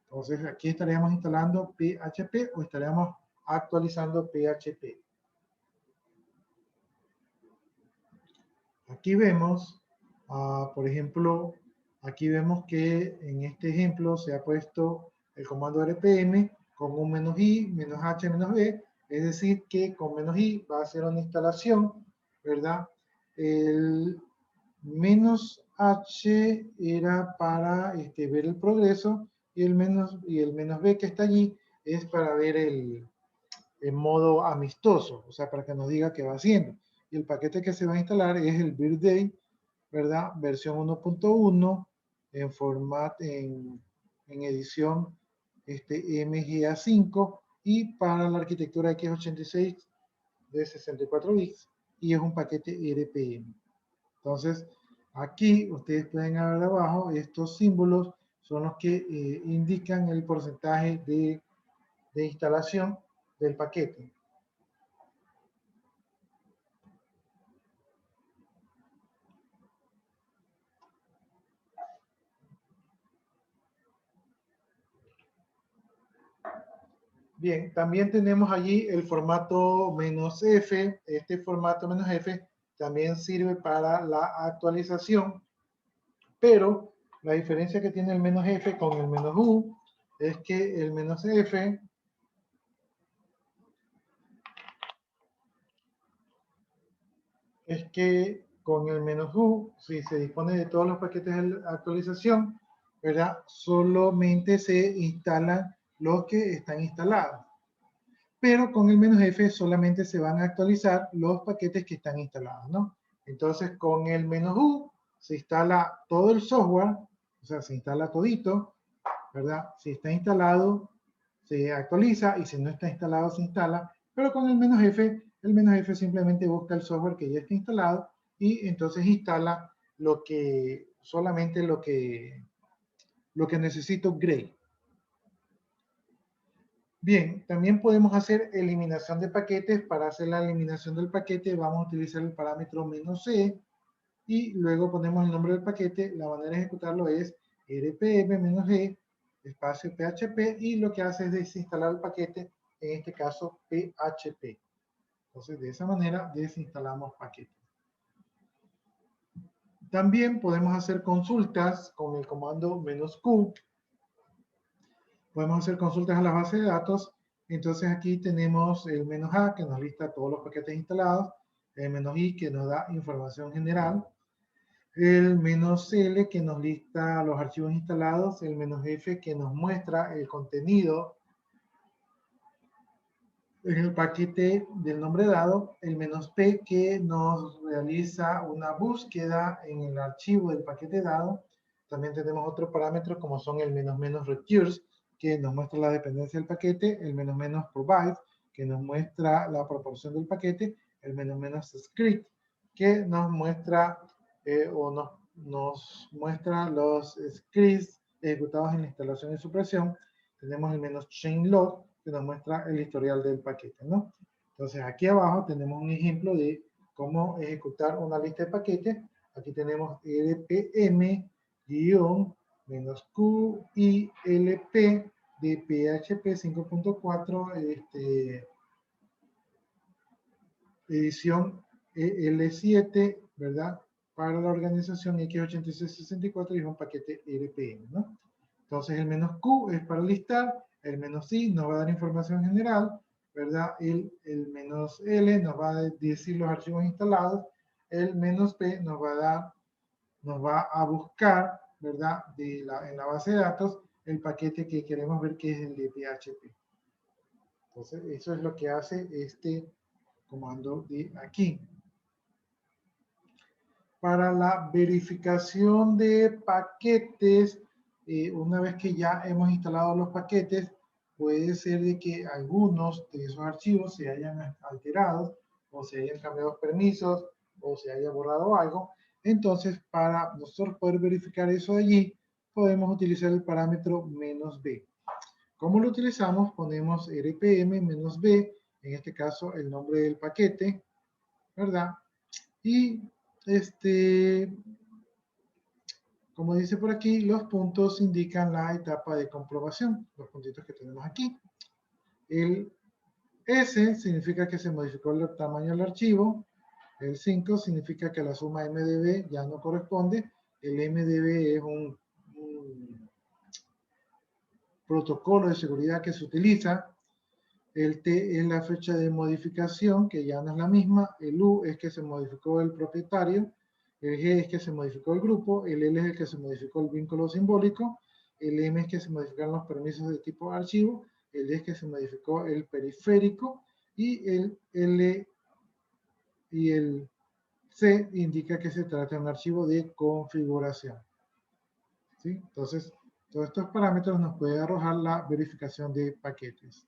Speaker 2: Entonces aquí estaríamos instalando PHP o estaríamos actualizando PHP. Aquí vemos, por ejemplo, aquí vemos que en este ejemplo se ha puesto el comando RPM con un "-i", "-h", "-b", es decir que con "-i" va a ser una instalación, ¿verdad? El "-h" era para ver el progreso, y el "-b" que está allí es para ver el modo amistoso, o sea, para que nos diga qué va haciendo. Y el paquete que se va a instalar es el Birthday, ¿verdad? Versión 1.1 en edición MGA5, y para la arquitectura x86 de 64 bits, y es un paquete RPM. Entonces, aquí ustedes pueden ver abajo, estos símbolos son los que indican el porcentaje de instalación del paquete. Bien, también tenemos allí el formato "-f". Este formato "-f" también sirve para la actualización, pero la diferencia que tiene el "-f" con el "-u" es que el "-f" es que con el "-u", si se dispone de todos los paquetes de actualización, ¿verdad? Solamente se instalan los que están instalados. Pero con el "-f" solamente se van a actualizar los paquetes que están instalados, ¿no? Entonces, con el "-u" se instala todo el software, o sea, se instala todito, ¿verdad? Si está instalado, se actualiza, y si no está instalado, se instala. Pero con el "-f" simplemente busca el software que ya está instalado, y entonces instala solamente lo que necesita upgrade. Bien, también podemos hacer eliminación de paquetes. Para hacer la eliminación del paquete vamos a utilizar el parámetro "-c", y luego ponemos el nombre del paquete. La manera de ejecutarlo es RPM-g espacio PHP, y lo que hace es desinstalar el paquete en este caso PHP. Entonces, de esa manera desinstalamos paquetes. También podemos hacer consultas con el comando "-q". Podemos hacer consultas a la base de datos. Entonces aquí tenemos el "-a", que nos lista todos los paquetes instalados, el "-i", que nos da información general, el "-l", que nos lista los archivos instalados, el "-f", que nos muestra el contenido en el paquete del nombre dado, el "-p", que nos realiza una búsqueda en el archivo del paquete dado. También tenemos otros parámetros como son el "-recurse", que nos muestra la dependencia del paquete, el "-provide", que nos muestra la proporción del paquete, el "-script", que nos muestra nos muestra los scripts ejecutados en la instalación y supresión. Tenemos el "-changelog", que nos muestra el historial del paquete, ¿no? Entonces aquí abajo tenemos un ejemplo de cómo ejecutar una lista de paquetes. Aquí tenemos rpm--qilp de PHP 5.4, edición L7, ¿verdad? Para la organización x8664 y es un paquete rpm, ¿no? Entonces el "-q" es para listar, el "-i" nos va a dar información general, ¿verdad? El "-l" nos va a decir los archivos instalados, el "-p" nos va a buscar, ¿verdad? En la base de datos el paquete que queremos ver, que es el de PHP. Entonces eso es lo que hace este comando de aquí. Para la verificación de paquetes, una vez que ya hemos instalado los paquetes, puede ser de que algunos de esos archivos se hayan alterado, o se hayan cambiado permisos, o se haya borrado algo. Entonces, para nosotros poder verificar eso de allí, podemos utilizar el parámetro "-b". ¿Cómo lo utilizamos? Ponemos rpm-b, en este caso el nombre del paquete, ¿verdad? Y como dice por aquí, los puntos indican la etapa de comprobación, los puntitos que tenemos aquí. El S significa que se modificó el tamaño del archivo, el 5 significa que la suma MDB ya no corresponde, el MDB es un protocolo de seguridad que se utiliza, el T es la fecha de modificación, que ya no es la misma, el U es que se modificó el propietario, el G es que se modificó el grupo, el L es el que se modificó el vínculo simbólico, el M es que se modificaron los permisos de tipo archivo, el D es que se modificó el periférico, y el L y el C indica que se trata de un archivo de configuración. ¿Sí? Entonces, todos estos parámetros nos pueden arrojar la verificación de paquetes.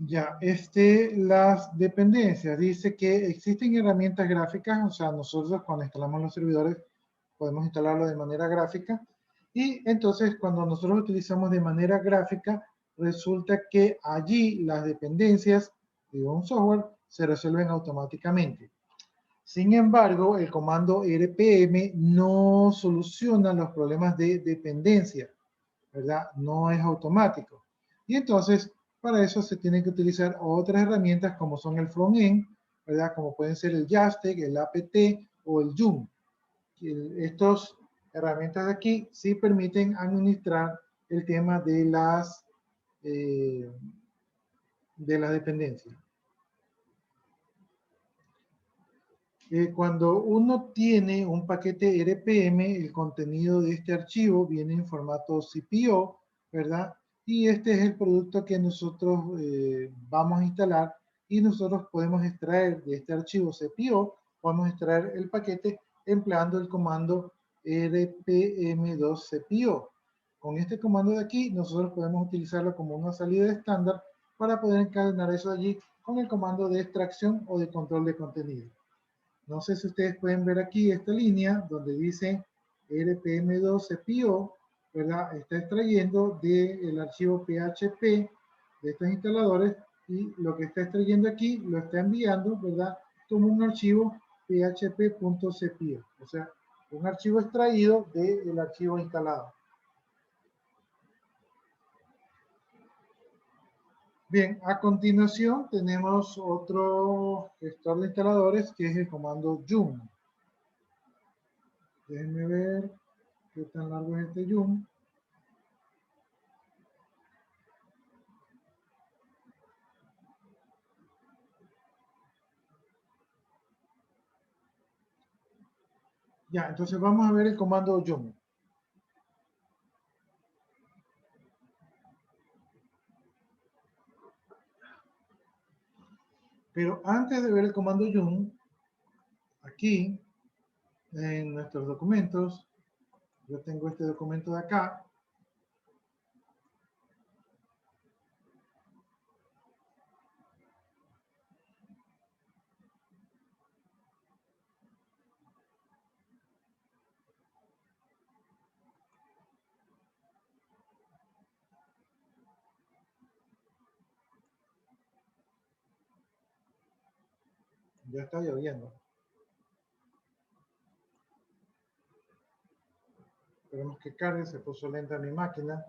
Speaker 2: Ya, las dependencias, dice que existen herramientas gráficas, o sea, nosotros cuando instalamos los servidores podemos instalarlo de manera gráfica, y entonces cuando nosotros lo utilizamos de manera gráfica, resulta que allí las dependencias de un software se resuelven automáticamente. Sin embargo, el comando rpm no soluciona los problemas de dependencia, ¿verdad? No es automático. Y entonces, para eso se tienen que utilizar otras herramientas como son el frontend, ¿verdad? Como pueden ser el JASTEC, el APT o el Joom. Estas herramientas de aquí sí permiten administrar el tema de las dependencias. Cuando uno tiene un paquete rpm, el contenido de este archivo viene en formato CPO, ¿verdad? Y este es el producto que nosotros vamos a instalar, y nosotros podemos extraer de este archivo CPO, podemos extraer el paquete empleando el comando rpm2cpo. Con este comando de aquí, nosotros podemos utilizarlo como una salida estándar para poder encadenar eso allí con el comando de extracción o de control de contenido. No sé si ustedes pueden ver aquí esta línea donde dice rpm2cpo, ¿verdad? Está extrayendo del archivo PHP de estos instaladores, y lo que está extrayendo aquí lo está enviando, ¿verdad? Como un archivo php.cpio, o sea, un archivo extraído del archivo instalado. Bien, a continuación tenemos otro gestor de instaladores que es el comando yum. Déjenme ver qué tan largo es este yum. Ya, entonces vamos a ver el comando yum. Pero antes de ver el comando yum, aquí en nuestros documentos, yo tengo este documento de acá. Ya está lloviendo. Esperemos que cargue, se puso lenta mi máquina.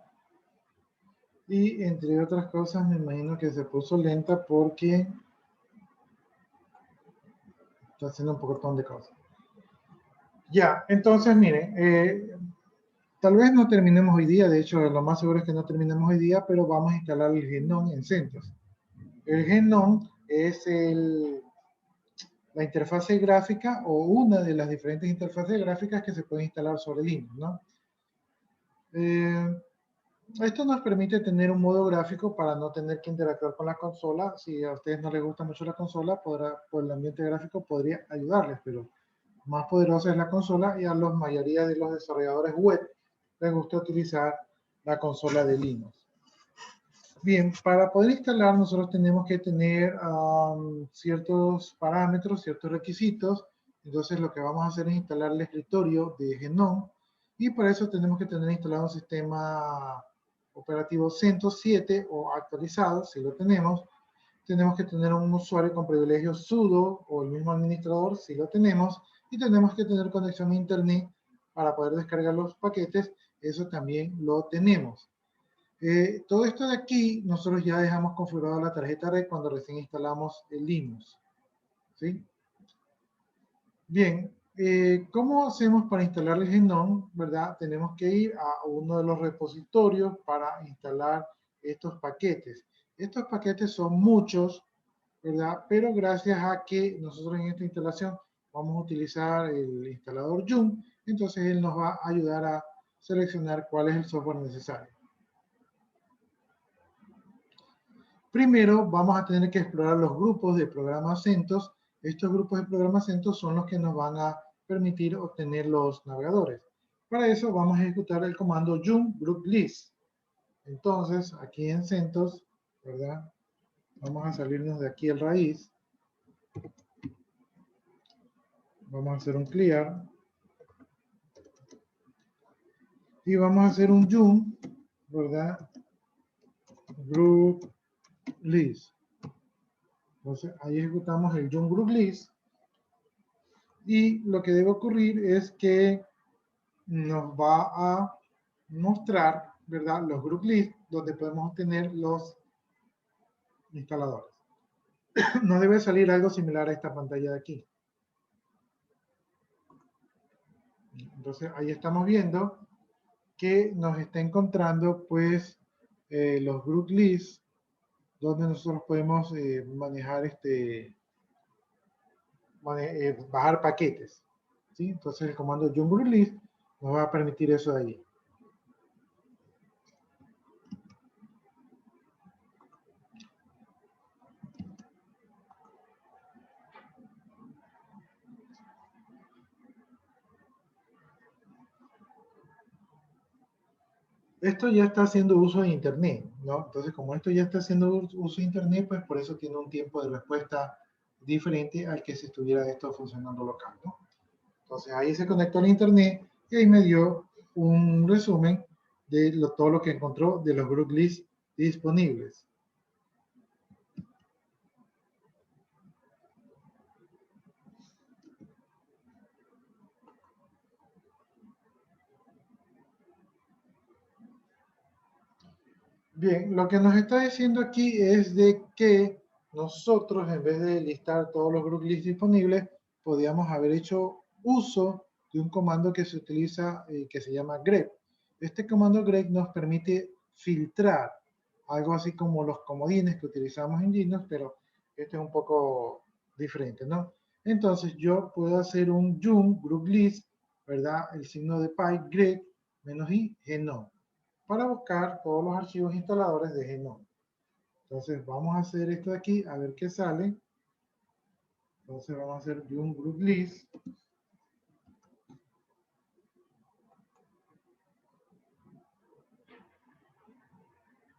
Speaker 2: Y entre otras cosas, me imagino que se puso lenta porque está haciendo un poco de cosas. Ya, entonces miren, tal vez no terminemos hoy día, de hecho lo más seguro es que no terminemos hoy día, pero vamos a instalar el GNOME en CentOS. El GNOME es la interfase gráfica o una de las diferentes interfaces gráficas que se pueden instalar sobre Linux, ¿no? Esto nos permite tener un modo gráfico para no tener que interactuar con la consola. Si a ustedes no les gusta mucho la consola, por el ambiente gráfico podría ayudarles, pero más poderosa es la consola y a la mayoría de los desarrolladores web les gusta utilizar la consola de Linux. Bien, para poder instalar nosotros tenemos que tener ciertos parámetros, ciertos requisitos. Entonces lo que vamos a hacer es instalar el escritorio de GNOME y para eso tenemos que tener instalado un sistema operativo CentOS 7 o actualizado, si lo tenemos. Tenemos que tener un usuario con privilegios sudo o el mismo administrador, si lo tenemos. Y tenemos que tener conexión a internet para poder descargar los paquetes. Eso también lo tenemos. Todo esto de aquí, nosotros ya dejamos configurado la tarjeta red cuando recién instalamos el Linux. ¿Sí? Bien, ¿cómo hacemos para instalar el GNOME? ¿Verdad? Tenemos que ir a uno de los repositorios para instalar estos paquetes. Estos paquetes son muchos, ¿verdad? Pero gracias a que nosotros en esta instalación vamos a utilizar el instalador yum, entonces él nos va a ayudar a seleccionar cuál es el software necesario. Primero vamos a tener que explorar los grupos de programas CentOS. Estos grupos de programas CentOS son los que nos van a permitir obtener los navegadores. Para eso vamos a ejecutar el comando yum group list. Entonces, aquí en CentOS, ¿verdad? Vamos a salirnos de aquí el raíz. Vamos a hacer un clear. Y vamos a hacer un yum, ¿verdad? Group list. Entonces, ahí ejecutamos el yum group list. Y lo que debe ocurrir es que nos va a mostrar, ¿verdad? Los group list donde podemos obtener los instaladores. Nos debe salir algo similar a esta pantalla de aquí. Entonces, ahí estamos viendo que nos está encontrando, pues, los group lists donde nosotros podemos manejar bajar paquetes, ¿sí? Entonces el comando yum group list nos va a permitir eso de allí. Esto ya está haciendo uso de internet, ¿no? Entonces como esto ya está haciendo uso de internet, pues por eso tiene un tiempo de respuesta diferente al que si estuviera esto funcionando local, ¿no? Entonces ahí se conectó al internet y ahí me dio un resumen de todo lo que encontró de los group lists disponibles. Bien, lo que nos está diciendo aquí es de que nosotros, en vez de listar todos los group lists disponibles, podíamos haber hecho uso de un comando que se utiliza, que se llama grep. Este comando grep nos permite filtrar, algo así como los comodines que utilizamos en Linux, pero este es un poco diferente, ¿no? Entonces yo puedo hacer un yum group list, ¿verdad? El signo de pi grep -i genome, para buscar todos los archivos instaladores de GNOME. Entonces vamos a hacer esto de aquí, a ver qué sale. Entonces vamos a hacer un group list.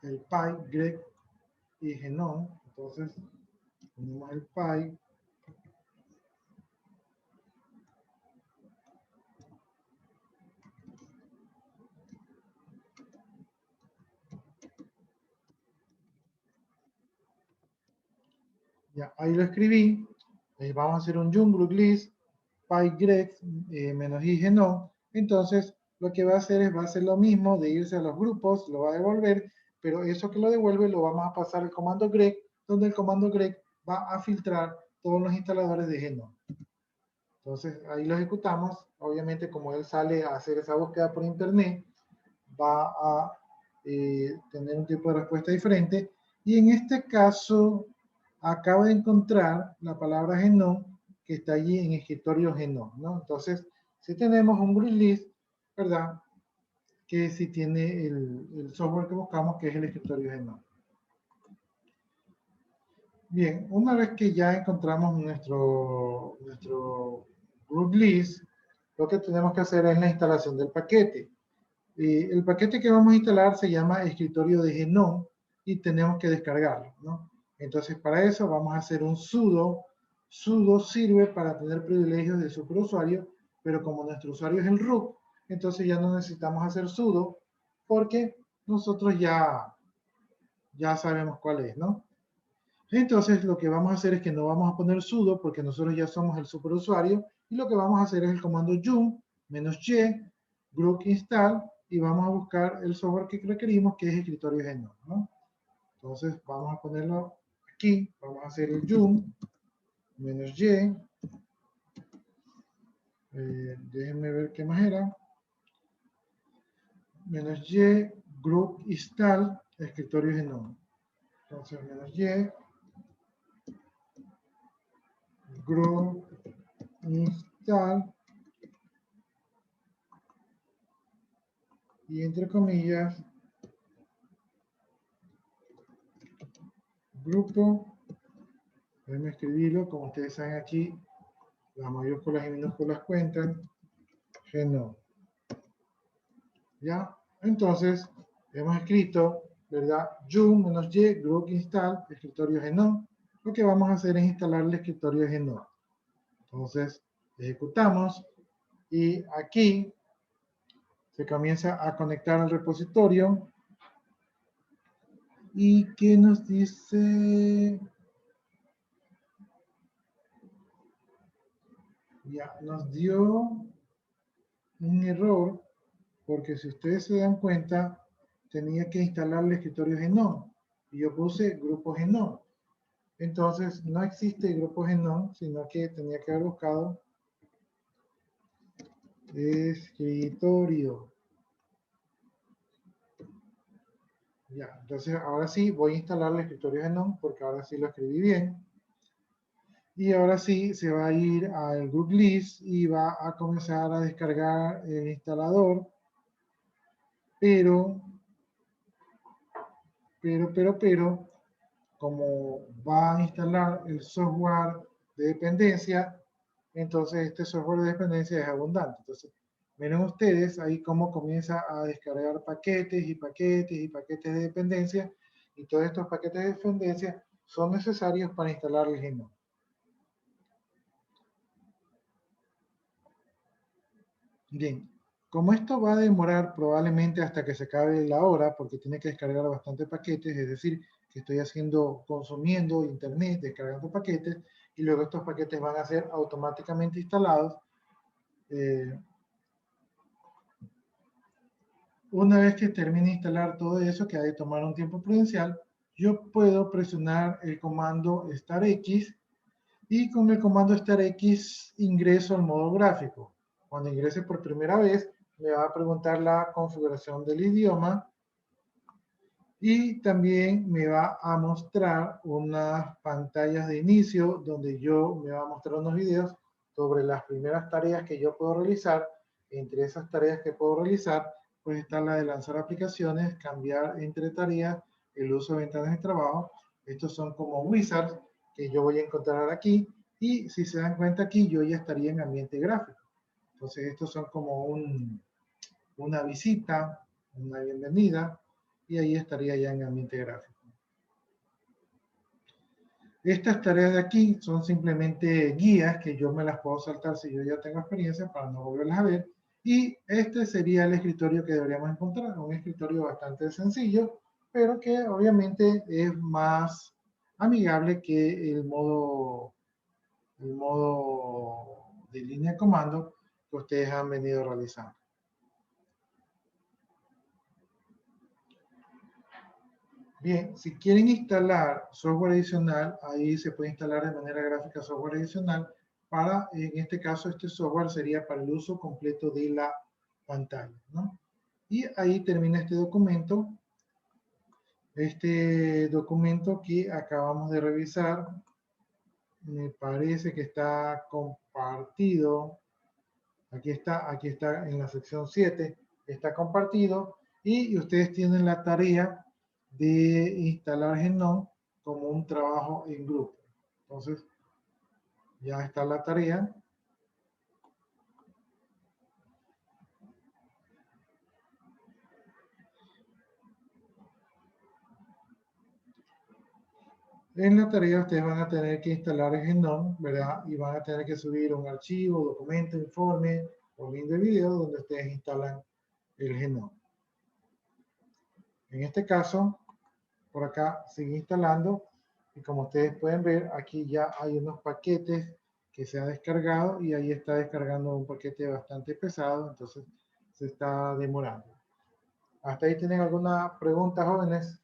Speaker 2: El pi, grep y GNOME. Entonces ponemos el pi. Ya, ahí lo escribí. Vamos a hacer un yum group list, pi grep -i genome. Entonces, lo que va a hacer es, va a hacer lo mismo de irse a los grupos, lo va a devolver, pero eso que lo devuelve lo vamos a pasar al comando grep, donde el comando grep va a filtrar todos los instaladores de GNOME. Entonces, ahí lo ejecutamos. Obviamente, como él sale a hacer esa búsqueda por internet, va a tener un tipo de respuesta diferente. Y en este caso, acaba de encontrar la palabra GNOME que está allí en escritorio GNOME, ¿no? Entonces, si tenemos un group list, ¿verdad? Que si tiene el software que buscamos, que es el escritorio GNOME. Bien, una vez que ya encontramos nuestro group list, lo que tenemos que hacer es la instalación del paquete. El paquete que vamos a instalar se llama escritorio de GNOME y tenemos que descargarlo, ¿no? Entonces, para eso vamos a hacer un sudo. Sudo sirve para tener privilegios de superusuario, pero como nuestro usuario es el root, entonces ya no necesitamos hacer sudo porque nosotros ya sabemos cuál es, ¿no? Entonces, lo que vamos a hacer es que no vamos a poner sudo porque nosotros ya somos el superusuario y lo que vamos a hacer es el comando yum -y group install y vamos a buscar el software que requerimos, que es escritorio GNOME, ¿no? Entonces, vamos a ponerlo aquí, vamos a hacer el yum -y, déjenme ver qué más era, -y group install escritorio GNOME. Entonces, -y group install y entre comillas grupo, déjenme escribirlo, como ustedes saben aquí las mayúsculas y minúsculas cuentan, GNOME. ¿Ya? Entonces hemos escrito, ¿verdad? Yum -y group install escritorio GNOME. Lo que vamos a hacer es instalar el escritorio GNOME. Entonces ejecutamos y aquí se comienza a conectar al repositorio. ¿Y qué nos dice? Ya, nos dio un error, porque si ustedes se dan cuenta, tenía que instalar el escritorio GNOME, y yo puse grupo GNOME. Entonces, no existe grupo GNOME, sino que tenía que haber buscado escritorio. Ya, entonces ahora sí voy a instalar el escritorio GNOME, porque ahora sí lo escribí bien. Y ahora sí se va a ir al group list y va a comenzar a descargar el instalador, pero, como va a instalar el software de dependencia, entonces este software de dependencia es abundante. Entonces, miren ustedes ahí cómo comienza a descargar paquetes y paquetes y paquetes de dependencia, y todos estos paquetes de dependencia son necesarios para instalar el GNOME. Bien, como esto va a demorar probablemente hasta que se acabe la hora, porque tiene que descargar bastante paquetes, es decir, que estoy consumiendo internet, descargando paquetes, y luego estos paquetes van a ser automáticamente instalados. una vez que termine de instalar todo eso, que ha de tomar un tiempo prudencial, yo puedo presionar el comando Star X y con el comando Star X ingreso al modo gráfico. Cuando ingrese por primera vez, me va a preguntar la configuración del idioma y también me va a mostrar unas pantallas de inicio donde me va a mostrar unos videos sobre las primeras tareas que yo puedo realizar. Entre esas tareas que puedo realizar, pues está la de lanzar aplicaciones, cambiar entre tareas, el uso de ventanas de trabajo. Estos son como wizards que yo voy a encontrar aquí. Y si se dan cuenta aquí, yo ya estaría en ambiente gráfico. Entonces estos son como una visita, una bienvenida, y ahí estaría ya en ambiente gráfico. Estas tareas de aquí son simplemente guías que yo me las puedo saltar si yo ya tengo experiencia para no volverlas a ver. Y este sería el escritorio que deberíamos encontrar, un escritorio bastante sencillo, pero que obviamente es más amigable que el modo de línea de comando que ustedes han venido realizando. Bien, si quieren instalar software adicional, ahí se puede instalar de manera gráfica software adicional para, en este caso, este software sería para el uso completo de la pantalla, ¿no? Y ahí termina este documento que acabamos de revisar. Me parece que está compartido. Aquí está en la sección 7, está compartido y ustedes tienen la tarea de instalar Genome como un trabajo en grupo. Entonces, ya está la tarea. En la tarea ustedes van a tener que instalar el Genome, ¿verdad? Y van a tener que subir un archivo, documento, informe o link de video donde ustedes instalan el Genome. En este caso, por acá sigue instalando y como ustedes pueden ver, aquí ya hay unos paquetes que se ha descargado y ahí está descargando un paquete bastante pesado, entonces se está demorando. ¿Hasta ahí tienen alguna pregunta, jóvenes?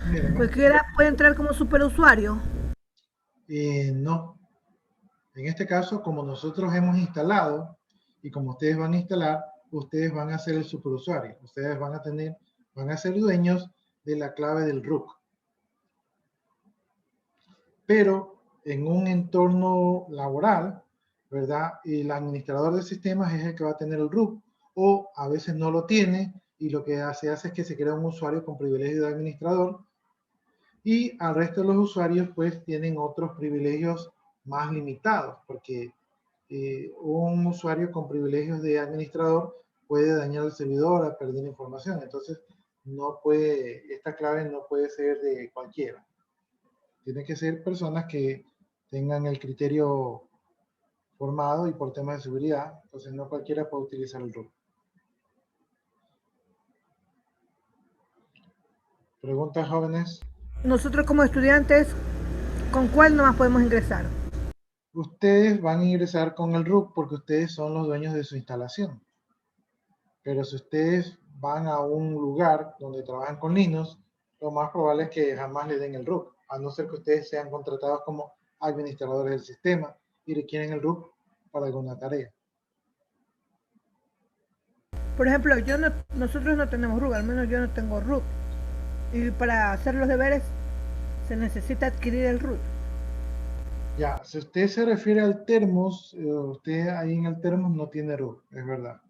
Speaker 2: Miren,
Speaker 4: Cualquiera puede entrar como superusuario.
Speaker 2: no. En este caso, como nosotros hemos instalado y como ustedes van a instalar, ustedes van a ser el superusuario. Ustedes van a ser dueños de la clave del root. Pero en un entorno laboral, ¿verdad? El administrador de sistemas es el que va a tener el root, o a veces no lo tiene, y lo que se hace es que se crea un usuario con privilegio de administrador, y al resto de los usuarios pues tienen otros privilegios más limitados, porque un usuario con privilegios de administrador puede dañar el servidor a perder información, entonces esta clave no puede ser de cualquiera. Tiene que ser personas que tengan el criterio formado y por temas de seguridad, entonces no cualquiera puede utilizar el root. ¿Preguntas, jóvenes?
Speaker 4: Nosotros como estudiantes, ¿con cuál nomás podemos ingresar?
Speaker 2: Ustedes van a ingresar con el root porque ustedes son los dueños de su instalación. Pero si ustedes van a un lugar donde trabajan con Linux, lo más probable es que jamás le den el root, a no ser que ustedes sean contratados como administradores del sistema y requieren el root para alguna tarea.
Speaker 4: Por ejemplo, nosotros no tenemos root, al menos yo no tengo root. Y para hacer los deberes se necesita adquirir el root.
Speaker 2: Ya, si usted se refiere al Termos, usted ahí en el Termos no tiene root, es verdad.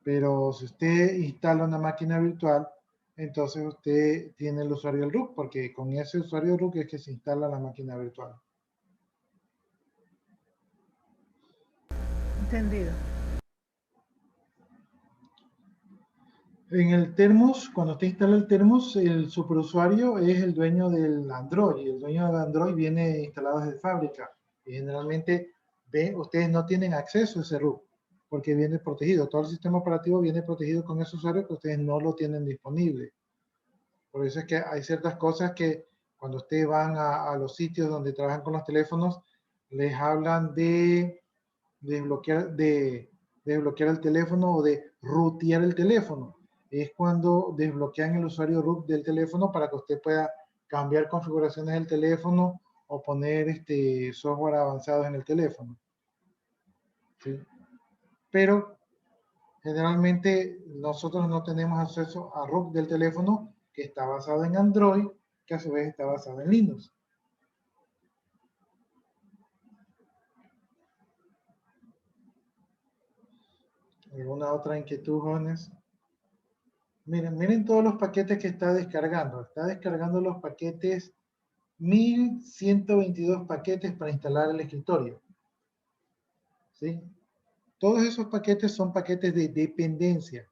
Speaker 2: Pero si usted instala una máquina virtual, entonces usted tiene el usuario del root, porque con ese usuario root es que se instala la máquina virtual.
Speaker 4: Entendido.
Speaker 2: En el Termos, cuando usted instala el Termos, el superusuario es el dueño del Android, y el dueño del Android viene instalado desde fábrica. Y generalmente ustedes no tienen acceso a ese root. porque viene protegido. Todo el sistema operativo viene protegido con ese usuario que ustedes no lo tienen disponible. Por eso es que hay ciertas cosas que cuando ustedes van a los sitios donde trabajan con los teléfonos, les hablan de desbloquear el teléfono o de rootear el teléfono. Es cuando desbloquean el usuario root del teléfono para que usted pueda cambiar configuraciones del teléfono o poner software avanzado en el teléfono. ¿Sí? Pero generalmente nosotros no tenemos acceso a root del teléfono que está basado en Android, que a su vez está basado en Linux. ¿Alguna otra inquietud, jóvenes? Miren todos los paquetes que está descargando. Está descargando los paquetes, 1122 paquetes para instalar el escritorio. ¿Sí? Todos esos paquetes son paquetes de dependencia,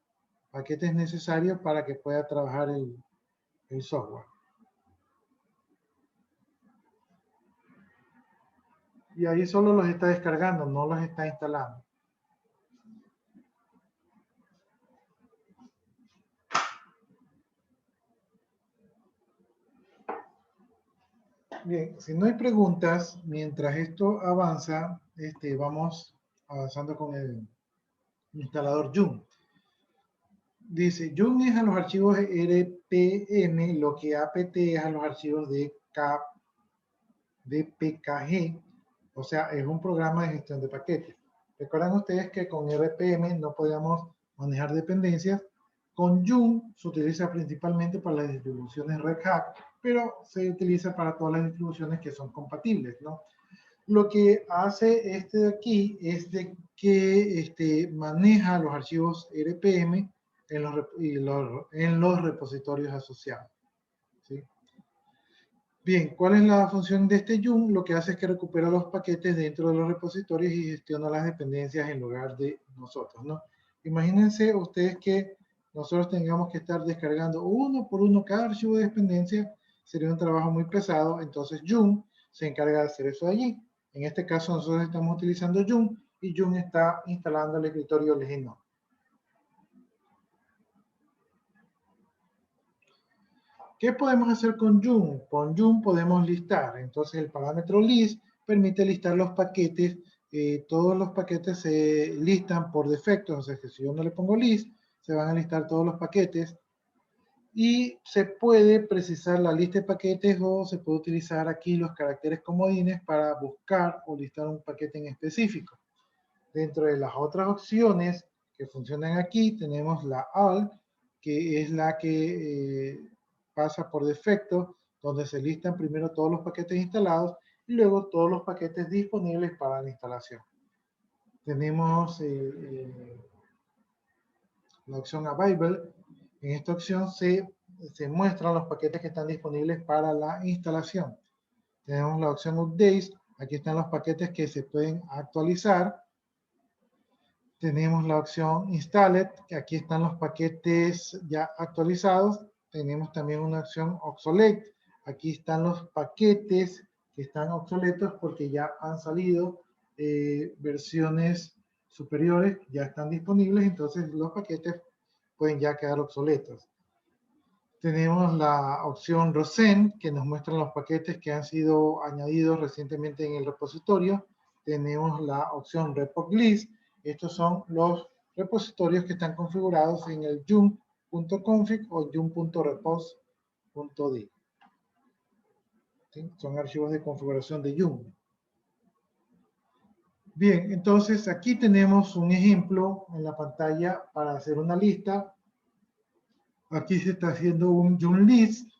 Speaker 2: paquetes necesarios para que pueda trabajar el software. Y ahí solo los está descargando, no los está instalando. Bien, si no hay preguntas, mientras esto avanza, vamos avanzando con el instalador Joom. Dice, Joom es a los archivos RPM, lo que apt es a los archivos de PKG, o sea, es un programa de gestión de paquetes. Recuerdan ustedes que con RPM no podíamos manejar dependencias. Con Joom se utiliza principalmente para las distribuciones Red Hat, pero se utiliza para todas las distribuciones que son compatibles, ¿no? Lo que hace de aquí es de que maneja los archivos RPM en los repositorios asociados, ¿sí? Bien, ¿cuál es la función de este Joom? Lo que hace es que recupera los paquetes dentro de los repositorios y gestiona las dependencias en lugar de nosotros, ¿no? Imagínense ustedes que nosotros tengamos que estar descargando uno por uno cada archivo de dependencia, sería un trabajo muy pesado, entonces Joom se encarga de hacer eso de allí. En este caso nosotros estamos utilizando Joom y Joom está instalando el escritorio Legino. ¿Qué podemos hacer con Joom? Con Joom podemos listar. Entonces el parámetro list permite listar los paquetes. Todos los paquetes se listan por defecto. O sea que si yo no le pongo list, se van a listar todos los paquetes. Y se puede precisar la lista de paquetes o se puede utilizar aquí los caracteres comodines para buscar o listar un paquete en específico. Dentro de las otras opciones que funcionan aquí tenemos la AL, que es la que pasa por defecto, donde se listan primero todos los paquetes instalados y luego todos los paquetes disponibles para la instalación. Tenemos la opción Available. En esta opción se muestran los paquetes que están disponibles para la instalación. Tenemos la opción Updates. Aquí están los paquetes que se pueden actualizar. Tenemos la opción Installed, que aquí están los paquetes ya actualizados. Tenemos también una opción Obsolete. Aquí están los paquetes que están obsoletos porque ya han salido versiones superiores, ya están disponibles, entonces los paquetes pueden ya quedar obsoletos. Tenemos la opción Rosen, que nos muestra los paquetes que han sido añadidos recientemente en el repositorio. Tenemos la opción Repo List. Estos son los repositorios que están configurados en el joom.config o joom.repos.d. ¿Sí? Son archivos de configuración de Joom. Bien, entonces aquí tenemos un ejemplo en la pantalla para hacer una lista. Aquí se está haciendo un Joom list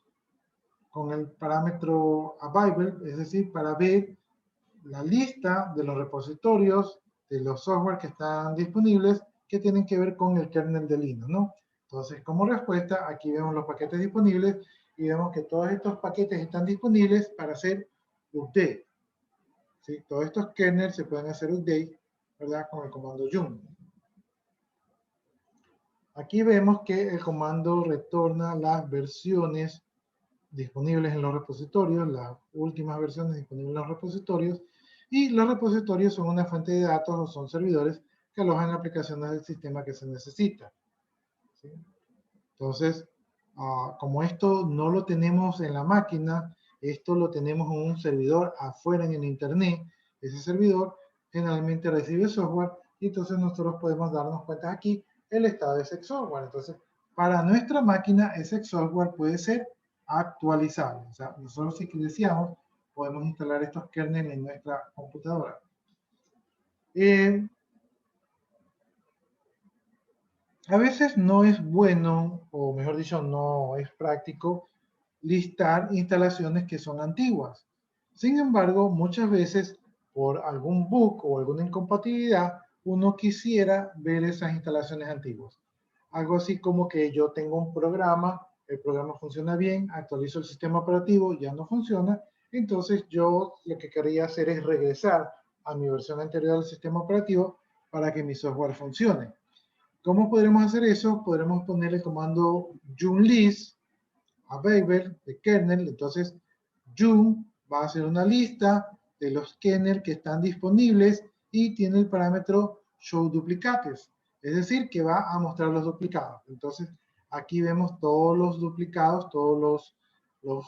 Speaker 2: con el parámetro available, es decir, para ver la lista de los repositorios de los software que están disponibles que tienen que ver con el kernel de Linux, ¿no? Entonces, como respuesta, aquí vemos los paquetes disponibles y vemos que todos estos paquetes están disponibles para hacer update. ¿Sí? Todos estos kernels se pueden hacer update, ¿verdad? Con el comando Joom. Aquí vemos que el comando retorna las versiones disponibles en los repositorios, las últimas versiones disponibles en los repositorios, y los repositorios son una fuente de datos o son servidores que alojan aplicaciones del sistema que se necesita. ¿Sí? Entonces, como esto no lo tenemos en la máquina, esto lo tenemos en un servidor afuera en el internet, ese servidor generalmente recibe software y entonces nosotros podemos darnos cuenta aquí el estado de ese software. Entonces, para nuestra máquina ese software puede ser actualizable. O sea, nosotros si deseamos podemos instalar estos kernels en nuestra computadora. A veces no es bueno, o mejor dicho, no es práctico listar instalaciones que son antiguas. Sin embargo, muchas veces por algún bug o alguna incompatibilidad, uno quisiera ver esas instalaciones antiguas. Algo así como que yo tengo un programa, el programa funciona bien, actualizo el sistema operativo, ya no funciona, entonces yo lo que quería hacer es regresar a mi versión anterior del sistema operativo para que mi software funcione. ¿Cómo podremos hacer eso? Podremos poner el comando junlist available de kernel. Entonces, jun va a hacer una lista de los kernel que están disponibles y tiene el parámetro show duplicates. Es decir, que va a mostrar los duplicados. Entonces, aquí vemos todos los duplicados, todos los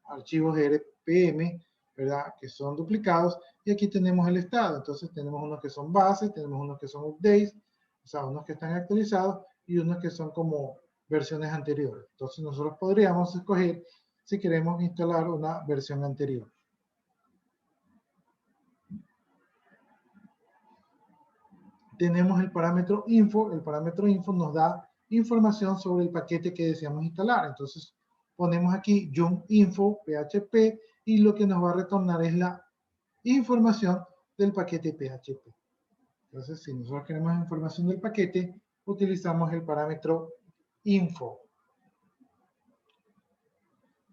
Speaker 2: archivos de RPM, ¿verdad? Que son duplicados. Y aquí tenemos el estado. Entonces, tenemos unos que son bases, tenemos unos que son updates, o sea, unos que están actualizados y unos que son como versiones anteriores. Entonces nosotros podríamos escoger si queremos instalar una versión anterior. Tenemos el parámetro info. El parámetro info nos da información sobre el paquete que deseamos instalar. Entonces ponemos aquí info php y lo que nos va a retornar es la información del paquete PHP. Entonces, si nosotros queremos información del paquete, utilizamos el parámetro info.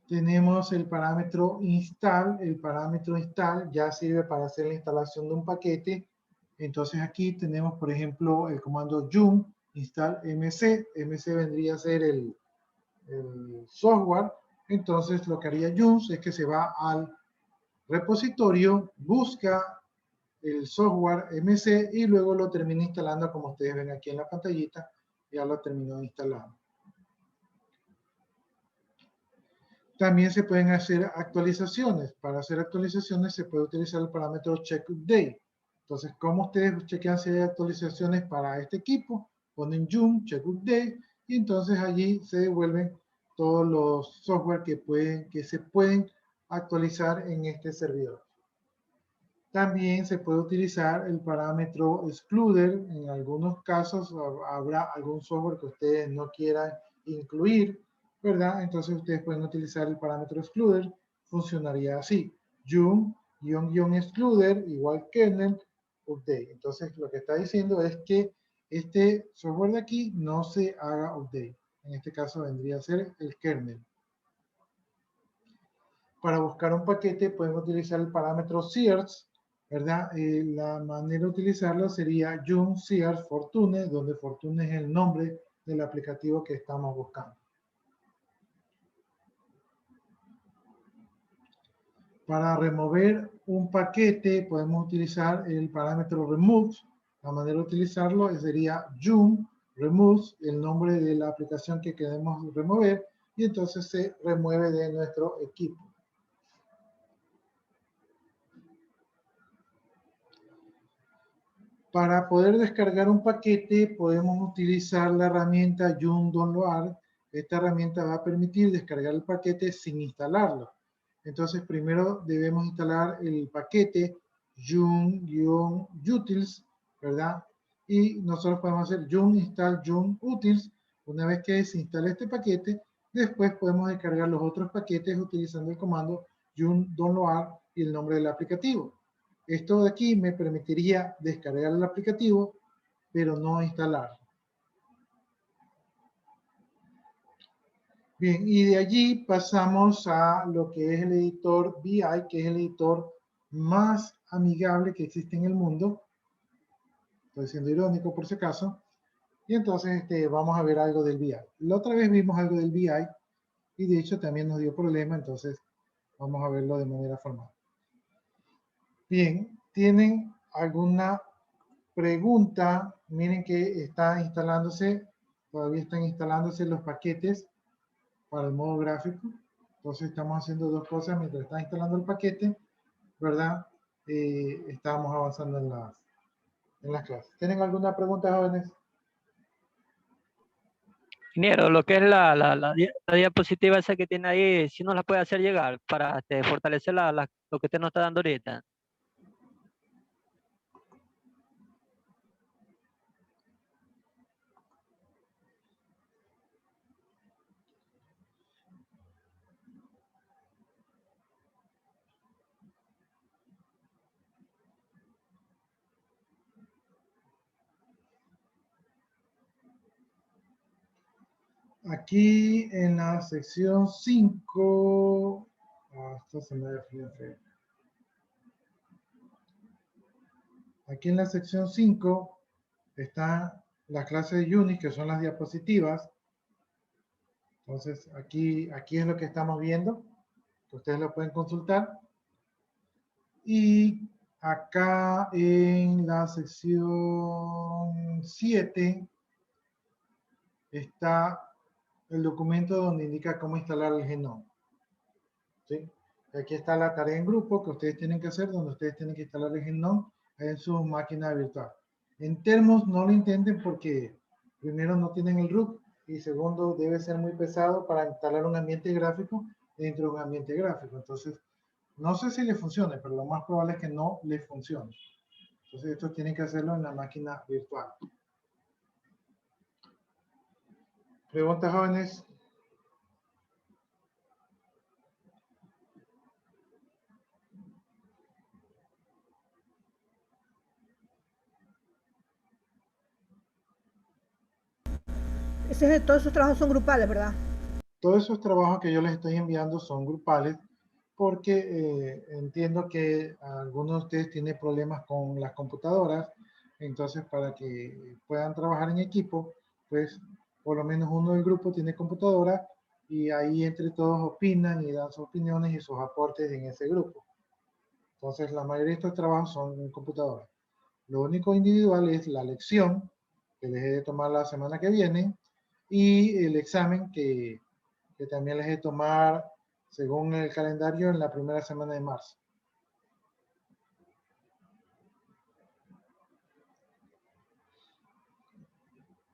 Speaker 2: Tenemos el parámetro install. El parámetro install ya sirve para hacer la instalación de un paquete. Entonces aquí tenemos, por ejemplo, el comando yum install mc. Mc vendría a ser el software. Entonces lo que haría yum es que se va al repositorio, busca el software MC y luego lo termina instalando, como ustedes ven aquí en la pantallita, ya lo terminó instalando. También se pueden hacer actualizaciones. Para hacer actualizaciones se puede utilizar el parámetro checkUpdate. Entonces, ¿cómo ustedes chequean si hay actualizaciones para este equipo? Ponen yum checkUpdate y entonces allí se devuelven todos los software que se pueden actualizar en este servidor. También se puede utilizar el parámetro excluder. En algunos casos habrá algún software que ustedes no quieran incluir, ¿verdad? Entonces ustedes pueden utilizar el parámetro excluder. Funcionaría así: yum-excluder igual kernel update. Entonces lo que está diciendo es que este software de aquí no se haga update. En este caso vendría a ser el kernel. Para buscar un paquete pueden utilizar el parámetro search, ¿verdad? La manera de utilizarlo sería yum search fortune, donde fortune es el nombre del aplicativo que estamos buscando. Para remover un paquete podemos utilizar el parámetro remove. La manera de utilizarlo sería yum remove, el nombre de la aplicación que queremos remover, y entonces se remueve de nuestro equipo. Para poder descargar un paquete podemos utilizar la herramienta yum download. Esta herramienta va a permitir descargar el paquete sin instalarlo. Entonces primero debemos instalar el paquete yum-utils, ¿verdad? Y nosotros podemos hacer yum install yum-utils. Una vez que se instale este paquete, después podemos descargar los otros paquetes utilizando el comando yum download y el nombre del aplicativo. Esto de aquí me permitiría descargar el aplicativo, pero no instalarlo. Bien, y de allí pasamos a lo que es el editor VI, que es el editor más amigable que existe en el mundo. Estoy siendo irónico por si acaso. Y entonces vamos a ver algo del VI. La otra vez vimos algo del VI y de hecho también nos dio problema, entonces vamos a verlo de manera formal. Bien, ¿tienen alguna pregunta, miren que está instalándose, todavía están instalándose los paquetes para el modo gráfico. Entonces estamos haciendo dos cosas mientras está instalando el paquete, ¿verdad? Estamos avanzando en las clases. ¿Tienen alguna pregunta, jóvenes?
Speaker 6: Ingeniero, lo que es la diapositiva esa que tiene ahí, si nos la puede hacer llegar para fortalecer lo que usted nos está dando ahorita.
Speaker 2: Aquí en la sección 5, esto se me frío. Aquí en la sección 5 está la clase de Unix, que son las diapositivas. Entonces, aquí es lo que estamos viendo, que ustedes lo pueden consultar. Y acá en la sección 7 está el documento donde indica cómo instalar el genoma. ¿Sí? Aquí está la tarea en grupo que ustedes tienen que hacer, donde ustedes tienen que instalar el genoma en su máquina virtual. En Termos no lo intenten porque primero no tienen el root y segundo debe ser muy pesado para instalar un ambiente gráfico dentro de un ambiente gráfico. Entonces, no sé si le funcione, pero lo más probable es que no le funcione. Entonces, esto tienen que hacerlo en la máquina virtual. ¿Preguntas, jóvenes?
Speaker 4: Todos esos trabajos son grupales, ¿verdad?
Speaker 2: Todos esos trabajos que yo les estoy enviando son grupales porque entiendo que algunos de ustedes tienen problemas con las computadoras, entonces para que puedan trabajar en equipo, pues por lo menos uno del grupo tiene computadora y ahí entre todos opinan y dan sus opiniones y sus aportes en ese grupo. Entonces la mayoría de estos trabajos son en computadora. Lo único individual es la lección que les he de tomar la semana que viene y el examen que también les he de tomar según el calendario en la primera semana de marzo.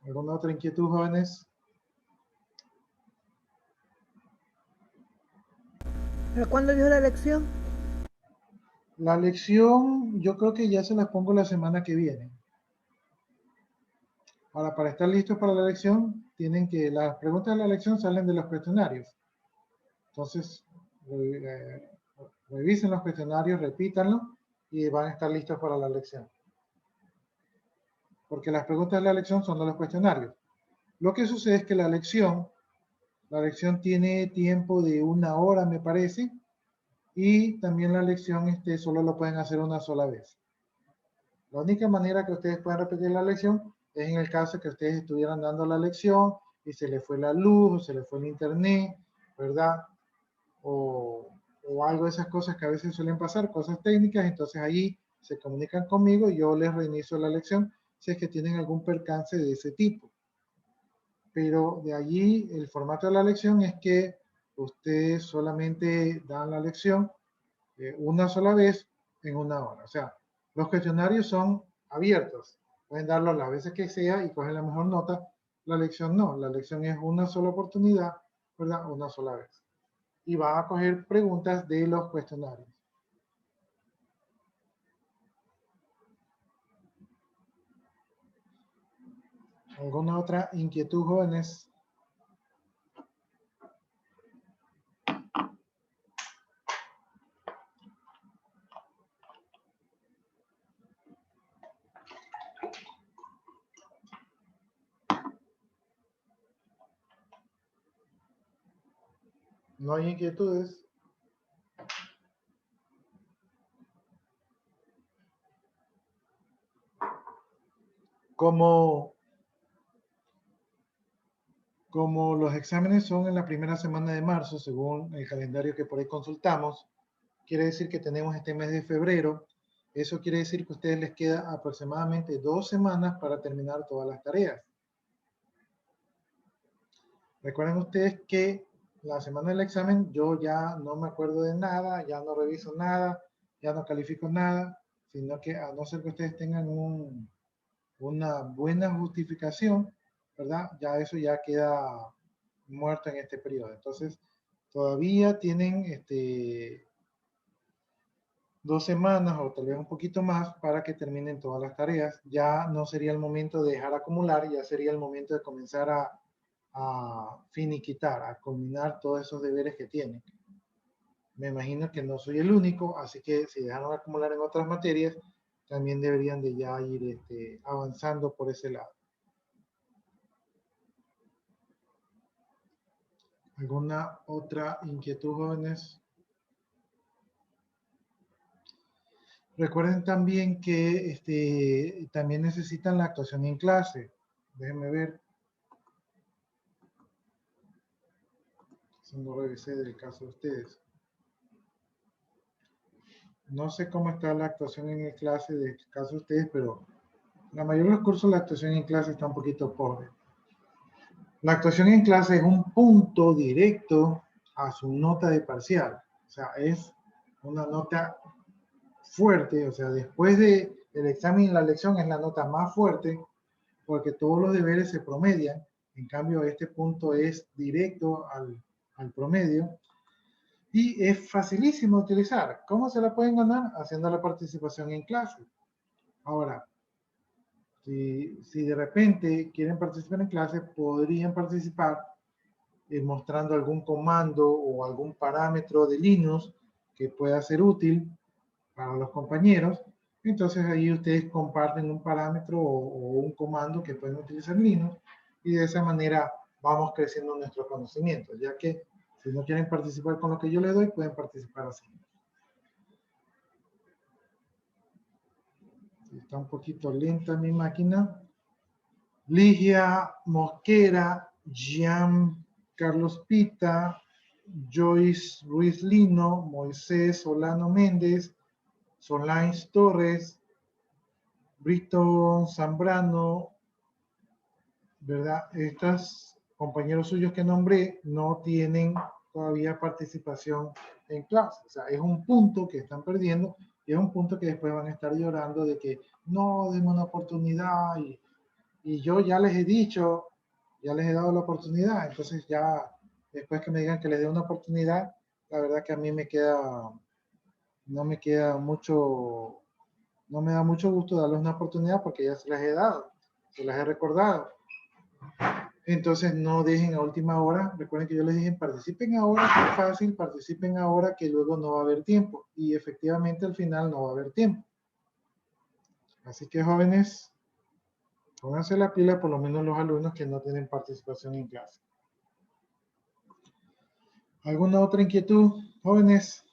Speaker 2: ¿Alguna otra inquietud, jóvenes?
Speaker 4: ¿Pero cuándo dio la elección?
Speaker 2: La lección, yo creo que ya se las pongo la semana que viene. Ahora, para estar listos para la lección, las preguntas de la lección salen de los cuestionarios. Entonces, revisen los cuestionarios, repítanlo y van a estar listos para la lección. Porque las preguntas de la lección son de los cuestionarios. Lo que sucede es que la lección tiene tiempo de 1 hora, me parece, y también la lección solo lo pueden hacer una sola vez. La única manera que ustedes puedan repetir la lección es en el caso que ustedes estuvieran dando la lección y se les fue la luz, o se les fue el internet, ¿verdad? O algo de esas cosas que a veces suelen pasar, cosas técnicas, entonces ahí se comunican conmigo y yo les reinicio la lección si es que tienen algún percance de ese tipo. Pero de allí el formato de la lección es que ustedes solamente dan la lección una sola vez en 1 hora. O sea, los cuestionarios son abiertos. Pueden darlo las veces que sea y cogen la mejor nota. La lección no. La lección es una sola oportunidad, ¿verdad? Una sola vez. Y van a coger preguntas de los cuestionarios. ¿Alguna otra inquietud, jóvenes? ¿No hay inquietudes? Como los exámenes son en la primera semana de marzo, según el calendario que por ahí consultamos, quiere decir que tenemos este mes de febrero Eso quiere decir que a ustedes les queda aproximadamente 2 semanas para terminar todas las tareas. Recuerden ustedes que la semana del examen yo ya no me acuerdo de nada, ya no reviso nada, ya no califico nada, sino que a no ser que ustedes tengan una buena justificación, ¿verdad? Ya eso ya queda muerto en este periodo. Entonces, todavía tienen 2 semanas o tal vez un poquito más para que terminen todas las tareas. Ya no sería el momento de dejar acumular, ya sería el momento de comenzar a finiquitar, a culminar todos esos deberes que tienen. Me imagino que no soy el único, así que si dejaron acumular en otras materias, también deberían de ya ir avanzando por ese lado. ¿Alguna otra inquietud, jóvenes? Recuerden también que también necesitan la actuación en clase. Déjenme ver. Eso no revisé del caso de ustedes. No sé cómo está la actuación en clase del caso de ustedes, pero la mayoría de los cursos la actuación en clase está un poquito pobre. La actuación en clase es un punto directo a su nota de parcial. O sea, es una nota fuerte. O sea, después del examen y la lección es la nota más fuerte porque todos los deberes se promedian. En cambio, este punto es directo al promedio. Y es facilísimo de utilizar. ¿Cómo se la pueden ganar? Haciendo la participación en clase. Ahora, si de repente quieren participar en clase, podrían participar mostrando algún comando o algún parámetro de Linux que pueda ser útil para los compañeros. Entonces ahí ustedes comparten un parámetro o un comando que pueden utilizar en Linux y de esa manera vamos creciendo nuestro conocimiento, ya que si no quieren participar con lo que yo les doy, pueden participar así. Está un poquito lenta mi máquina. Ligia Mosquera, Jean Carlos Pita, Joyce Ruiz Lino, Moisés Solano Méndez, Solange Torres, Brito Zambrano, ¿verdad? Estos compañeros suyos que nombré no tienen todavía participación en clase. O sea, es un punto que están perdiendo y es un punto que después van a estar llorando de que no, denme una oportunidad y yo ya les he dicho, ya les he dado la oportunidad. Entonces ya, después que me digan que les dé una oportunidad, la verdad que a mí no me queda mucho, no me da mucho gusto darles una oportunidad porque ya se las he dado, se las he recordado. Entonces no dejen a última hora. Recuerden que yo les dije, participen ahora, que es fácil, participen ahora que luego no va a haber tiempo. Y efectivamente al final no va a haber tiempo. Así que jóvenes, pónganse la pila, por lo menos los alumnos que no tienen participación en clase. ¿Alguna otra inquietud, jóvenes?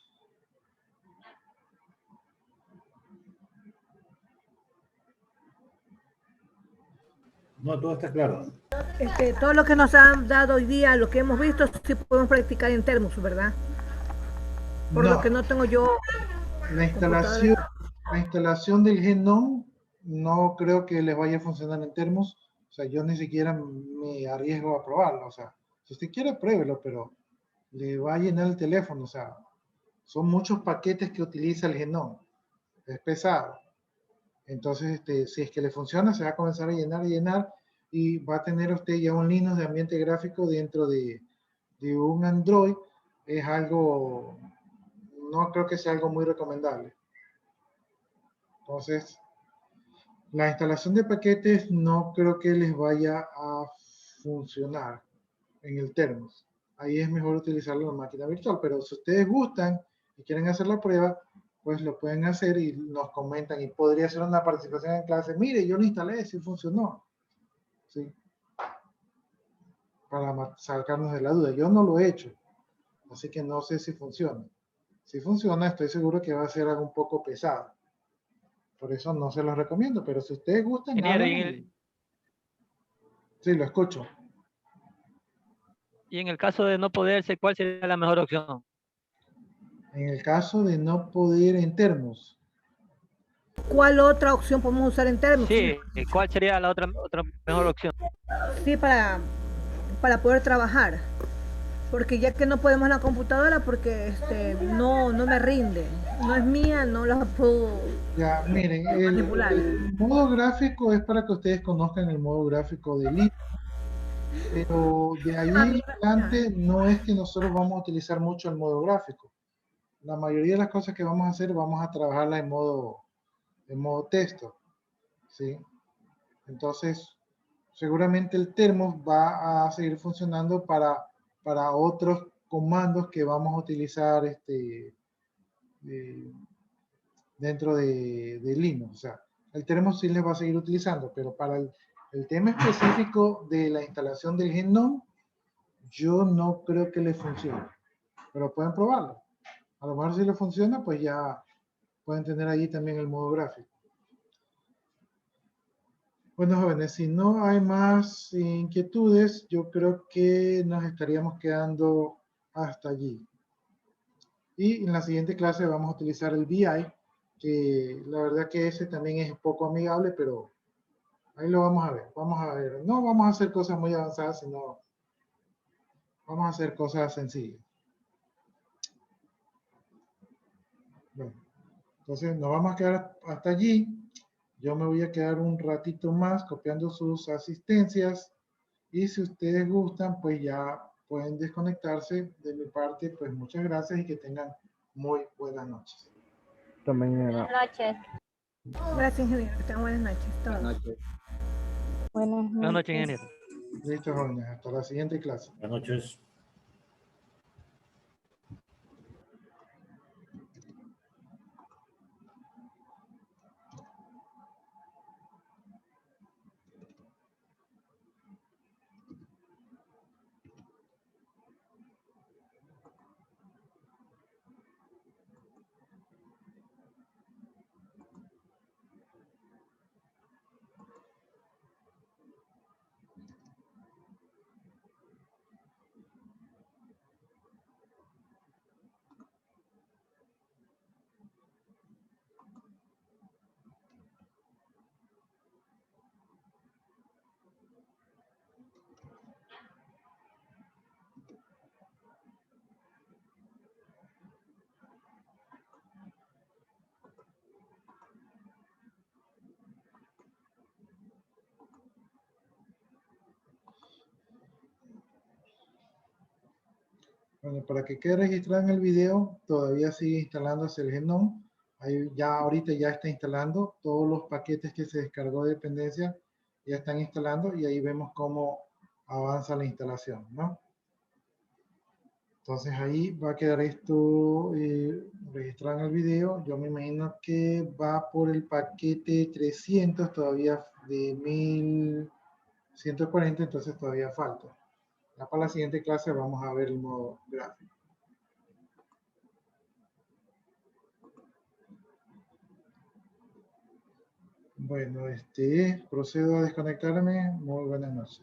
Speaker 7: No, todo está claro.
Speaker 4: Todo lo que nos han dado hoy día, lo que hemos visto, sí podemos practicar en Termus, ¿verdad? Por
Speaker 2: No,
Speaker 4: lo que no tengo yo
Speaker 2: la instalación del Genome no creo que les vaya a funcionar en Termos. O sea, yo ni siquiera me arriesgo a probarlo. O sea, si usted quiere, pruébelo, pero le va a llenar el teléfono. O sea, son muchos paquetes que utiliza el Genome. Es pesado. Entonces, si es que le funciona, se va a comenzar a llenar y va a tener usted ya un Linux de ambiente gráfico dentro de un Android. Es algo, no creo que sea algo muy recomendable. Entonces, la instalación de paquetes no creo que les vaya a funcionar en el Termos. Ahí es mejor utilizarlo en la máquina virtual, pero si ustedes gustan y quieren hacer la prueba, pues lo pueden hacer y nos comentan y podría ser una participación en clase. Mire, yo lo instalé, sí funcionó. ¿Sí? Para sacarnos de la duda. Yo no lo he hecho, así que no sé si funciona. Si funciona, estoy seguro que va a ser algo un poco pesado. Por eso no se los recomiendo, pero si ustedes gustan,
Speaker 6: Ingeniero,
Speaker 2: sí, lo escucho.
Speaker 6: y en el caso de no poderse, ¿cuál sería la mejor opción?
Speaker 2: En el caso de no poder en Termos,
Speaker 4: ¿Cuál otra opción podemos usar en términos?
Speaker 6: Sí, ¿cuál sería la otra mejor opción?
Speaker 4: Sí, para poder trabajar. Porque ya que no podemos en la computadora porque no me rinde. No es mía, no la puedo
Speaker 2: Ya, miren,
Speaker 4: manipular.
Speaker 2: el modo gráfico es para que ustedes conozcan el modo gráfico de Linux, pero de ahí en adelante no es que nosotros vamos a utilizar mucho el modo gráfico. La mayoría de las cosas que vamos a hacer vamos a trabajarla en modo texto, ¿sí? Entonces, seguramente el termo va a seguir funcionando para otros comandos que vamos a utilizar eh, dentro de Linux. O sea, el termo sí les va a seguir utilizando, pero para el tema específico de la instalación del GNOME, yo no creo que les funcione, pero pueden probarlo. A lo mejor si les funciona, pues ya pueden tener ahí también el modo gráfico. Bueno, jóvenes, si no hay más inquietudes, yo creo que nos estaríamos quedando hasta allí. Y en la siguiente clase vamos a utilizar el VI, que la verdad que ese también es poco amigable, pero ahí lo vamos a ver. Vamos a ver. No vamos a hacer cosas muy avanzadas, sino vamos a hacer cosas sencillas. Bueno, entonces nos vamos a quedar hasta allí. Yo me voy a quedar un ratito más copiando sus asistencias. Y si ustedes gustan, pues ya pueden desconectarse. De mi parte, pues muchas gracias y que tengan muy buenas noches.
Speaker 5: También era.
Speaker 3: Buenas noches.
Speaker 4: Gracias, ingeniero. Que tengan buenas noches. Todos.
Speaker 3: Buenas
Speaker 6: Buenas noches, ingeniero.
Speaker 2: Listo, jóvenes. Hasta la siguiente clase.
Speaker 7: Buenas noches.
Speaker 2: Bueno, para que quede registrado en el video, todavía sigue instalándose el GNOME. Ahí ya ahorita ya está instalando todos los paquetes que se descargó de dependencia, ya están instalando y ahí vemos cómo avanza la instalación, ¿no? Entonces ahí va a quedar esto registrado en el video. Yo me imagino que va por el paquete 300 todavía de 1140, entonces todavía falta. Ya para la siguiente clase vamos a ver el modo gráfico. Bueno, procedo a desconectarme. Muy buenas noches.